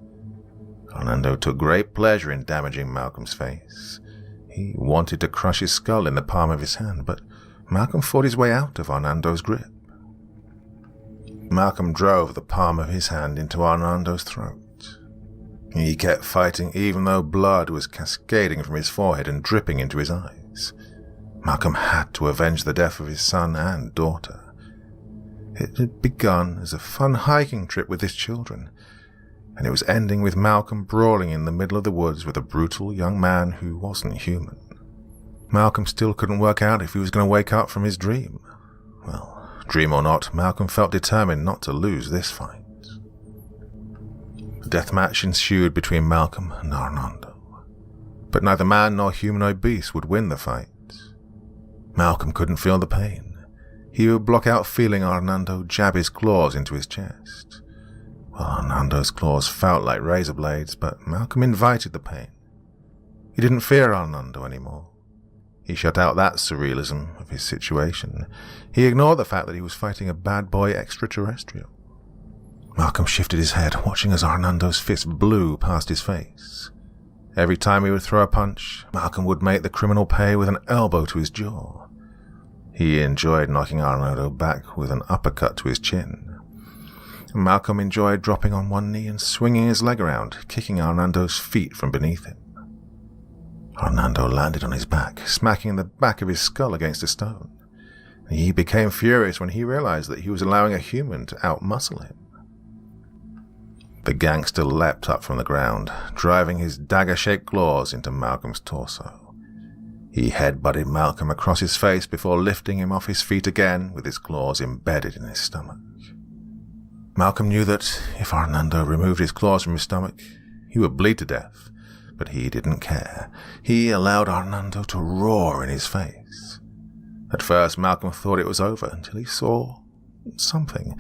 Hernando took great pleasure in damaging Malcolm's face. He wanted to crush his skull in the palm of his hand, but Malcolm fought his way out of Hernando's grip. Malcolm drove the palm of his hand into Hernando's throat. He kept fighting even though blood was cascading from his forehead and dripping into his eyes. Malcolm had to avenge the death of his son and daughter. It had begun as a fun hiking trip with his children, and it was ending with Malcolm brawling in the middle of the woods with a brutal young man who wasn't human. Malcolm still couldn't work out if he was going to wake up from his dream. Well, dream or not, Malcolm felt determined not to lose this fight. A deathmatch ensued between Malcolm and Hernando, but neither man nor humanoid beast would win the fight. Malcolm couldn't feel the pain. He would block out feeling Hernando jab his claws into his chest. Well, Hernando's claws felt like razor blades, but Malcolm invited the pain. He didn't fear Hernando anymore. He shut out that surrealism of his situation. He ignored the fact that he was fighting a bad boy extraterrestrial. Malcolm shifted his head, watching as Hernando's fist blew past his face. Every time he would throw a punch, Malcolm would make the criminal pay with an elbow to his jaw. He enjoyed knocking Hernando back with an uppercut to his chin. Malcolm enjoyed dropping on one knee and swinging his leg around, kicking Hernando's feet from beneath him. Hernando landed on his back, smacking the back of his skull against a stone. He became furious when he realized that he was allowing a human to outmuscle him. The gangster leapt up from the ground, driving his dagger-shaped claws into Malcolm's torso. He head-butted Malcolm across his face before lifting him off his feet again with his claws embedded in his stomach. Malcolm knew that if Hernando removed his claws from his stomach, he would bleed to death. But he didn't care. He allowed Hernando to roar in his face. At first, Malcolm thought it was over until he saw something.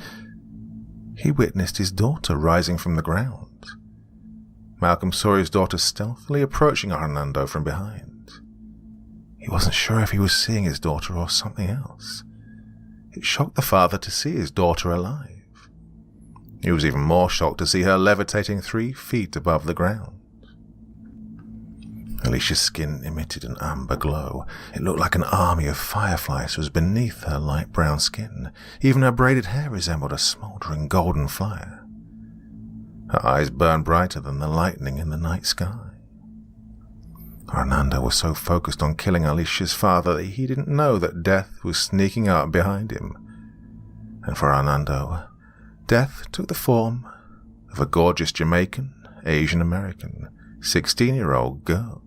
He witnessed his daughter rising from the ground. Malcolm saw his daughter stealthily approaching Hernando from behind. He wasn't sure if he was seeing his daughter or something else. It shocked the father to see his daughter alive. He was even more shocked to see her levitating 3 feet above the ground. Alicia's skin emitted an amber glow. It looked like an army of fireflies was beneath her light brown skin. Even her braided hair resembled a smouldering golden fire. Her eyes burned brighter than the lightning in the night sky. Arnando was so focused on killing Alicia's father that he didn't know that death was sneaking up behind him. And for Arnando, death took the form of a gorgeous Jamaican, Asian American, 16-year-old girl.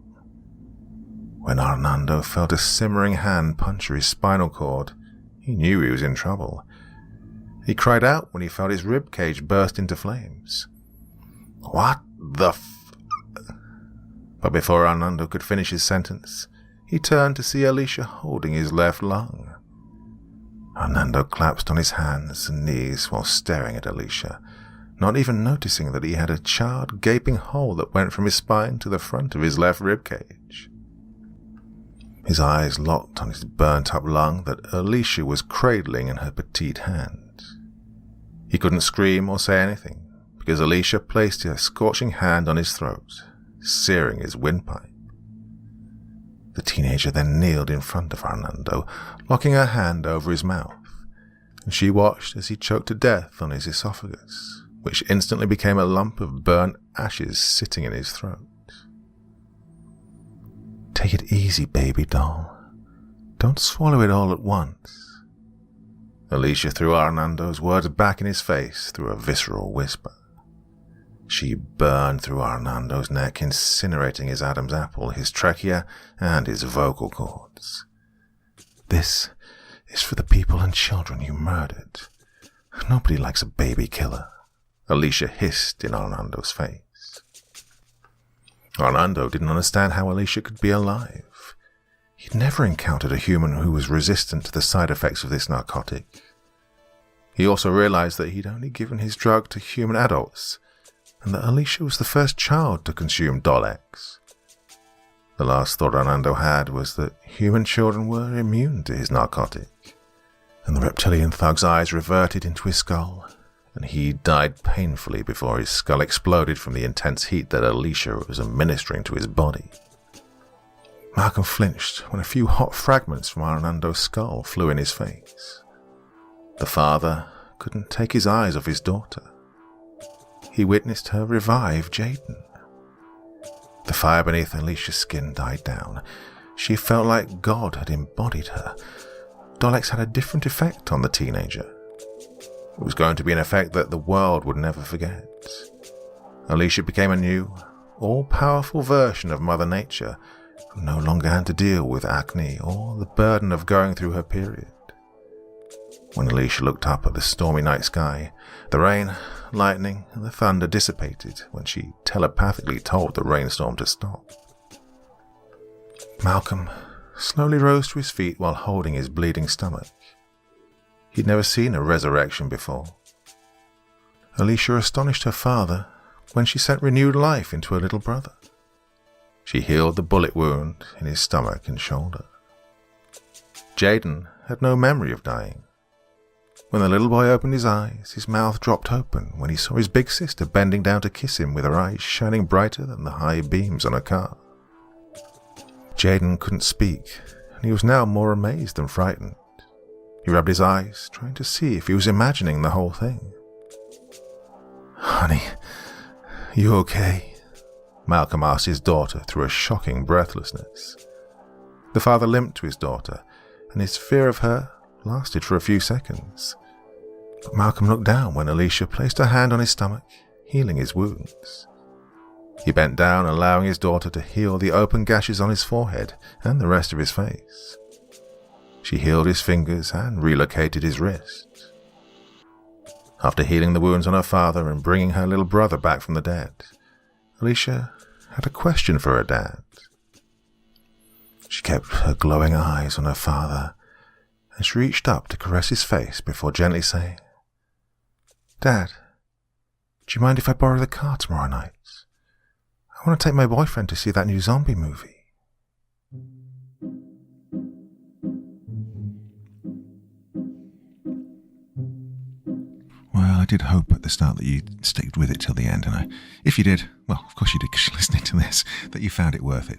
When Arnando felt a simmering hand puncture his spinal cord, he knew he was in trouble. He cried out when he felt his rib cage burst into flames. What the But before Arnando could finish his sentence, he turned to see Alicia holding his left lung. Arnando collapsed on his hands and knees while staring at Alicia, not even noticing that he had a charred, gaping hole that went from his spine to the front of his left rib cage. His eyes locked on his burnt-up lung that Alicia was cradling in her petite hand. He couldn't scream or say anything, because Alicia placed her scorching hand on his throat, searing his windpipe. The teenager then kneeled in front of Arnando, locking her hand over his mouth, and she watched as he choked to death on his esophagus, which instantly became a lump of burnt ashes sitting in his throat. Take it easy, baby doll. Don't swallow it all at once. Alicia threw Arnando's words back in his face through a visceral whisper. She burned through Arnando's neck, incinerating his Adam's apple, his trachea, and his vocal cords. This is for the people and children you murdered. Nobody likes a baby killer, Alicia hissed in Arnando's face. Arnando didn't understand how Alicia could be alive. He'd never encountered a human who was resistant to the side effects of this narcotic. He also realized that he'd only given his drug to human adults, and that Alicia was the first child to consume Dolex. The last thought Arnando had was that human children were immune to his narcotic, and the reptilian thug's eyes reverted into his skull, and he died painfully before his skull exploded from the intense heat that Alicia was administering to his body. Malcolm flinched when a few hot fragments from Arnando's skull flew in his face. The father couldn't take his eyes off his daughter. He witnessed her revive Jaden. The fire beneath Alicia's skin died down. She felt like God had embodied her. Dolex had a different effect on the teenager. It was going to be an effect that the world would never forget. Alicia became a new, all-powerful version of Mother Nature, who no longer had to deal with acne or the burden of going through her period. When Alicia looked up at the stormy night sky, the rain, lightning, and the thunder dissipated when she telepathically told the rainstorm to stop. Malcolm slowly rose to his feet while holding his bleeding stomach. He'd never seen a resurrection before. Alicia astonished her father when she sent renewed life into her little brother. She healed the bullet wound in his stomach and shoulder. Jaden had no memory of dying. When the little boy opened his eyes, his mouth dropped open when he saw his big sister bending down to kiss him with her eyes shining brighter than the high beams on a car. Jaden couldn't speak, and he was now more amazed than frightened. He rubbed his eyes, trying to see if he was imagining the whole thing. "Honey, you okay?" Malcolm asked his daughter through a shocking breathlessness. The father limped to his daughter, and his fear of her lasted for a few seconds. But Malcolm looked down when Alicia placed her hand on his stomach, healing his wounds. He bent down, allowing his daughter to heal the open gashes on his forehead and the rest of his face. She healed his fingers and relocated his wrist. After healing the wounds on her father and bringing her little brother back from the dead, Alicia had a question for her dad. She kept her glowing eyes on her father, and she reached up to caress his face before gently saying, "Dad, do you mind if I borrow the car tomorrow night? I want to take my boyfriend to see that new zombie movie." Well, I did hope at the start that you stayed with it till the end, and if you did, well, of course you did because you're listening to this, that you found it worth it.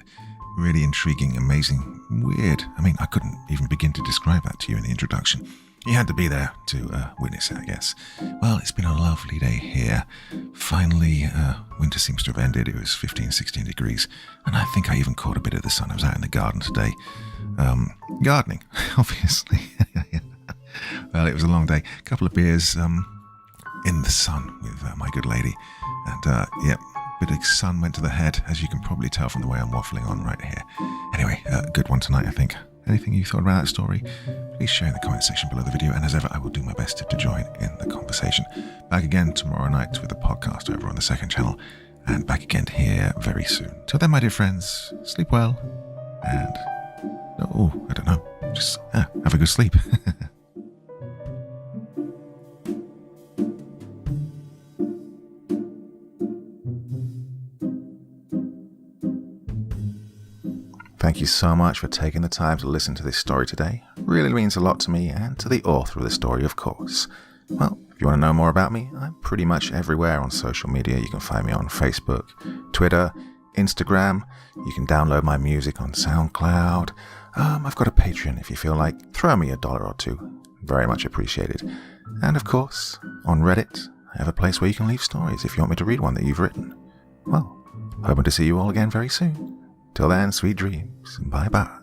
Really intriguing, amazing, weird. I mean, I couldn't even begin to describe that to you in the introduction. You had to be there to witness it, I guess. Well, it's been a lovely day here. Finally, winter seems to have ended. It was 15, 16 degrees, and I think I even caught a bit of the sun. I was out in the garden today. Gardening, obviously. Well, it was a long day. A couple of beers in the sun with my good lady. And, yep, bit of sun went to the head, as you can probably tell from the way I'm waffling on right here. Anyway, good one tonight, I think. Anything you thought about that story? Please share in the comment section below the video, and as ever, I will do my best to join in the conversation. Back again tomorrow night with the podcast over on the second channel, and back again here very soon. Till then, my dear friends, sleep well, and, I don't know, just have a good sleep. Thank you so much for taking the time to listen to this story today. It really means a lot to me and to the author of the story, of course. Well, if you want to know more about me, I'm pretty much everywhere on social media. You can find me on Facebook, Twitter, Instagram. You can download my music on SoundCloud. I've got a Patreon if you feel like. Throw me $1 or $2. Very much appreciated. And of course, on Reddit, I have a place where you can leave stories if you want me to read one that you've written. Well, hoping to see you all again very soon. Till then, sweet dreams. Bye-bye.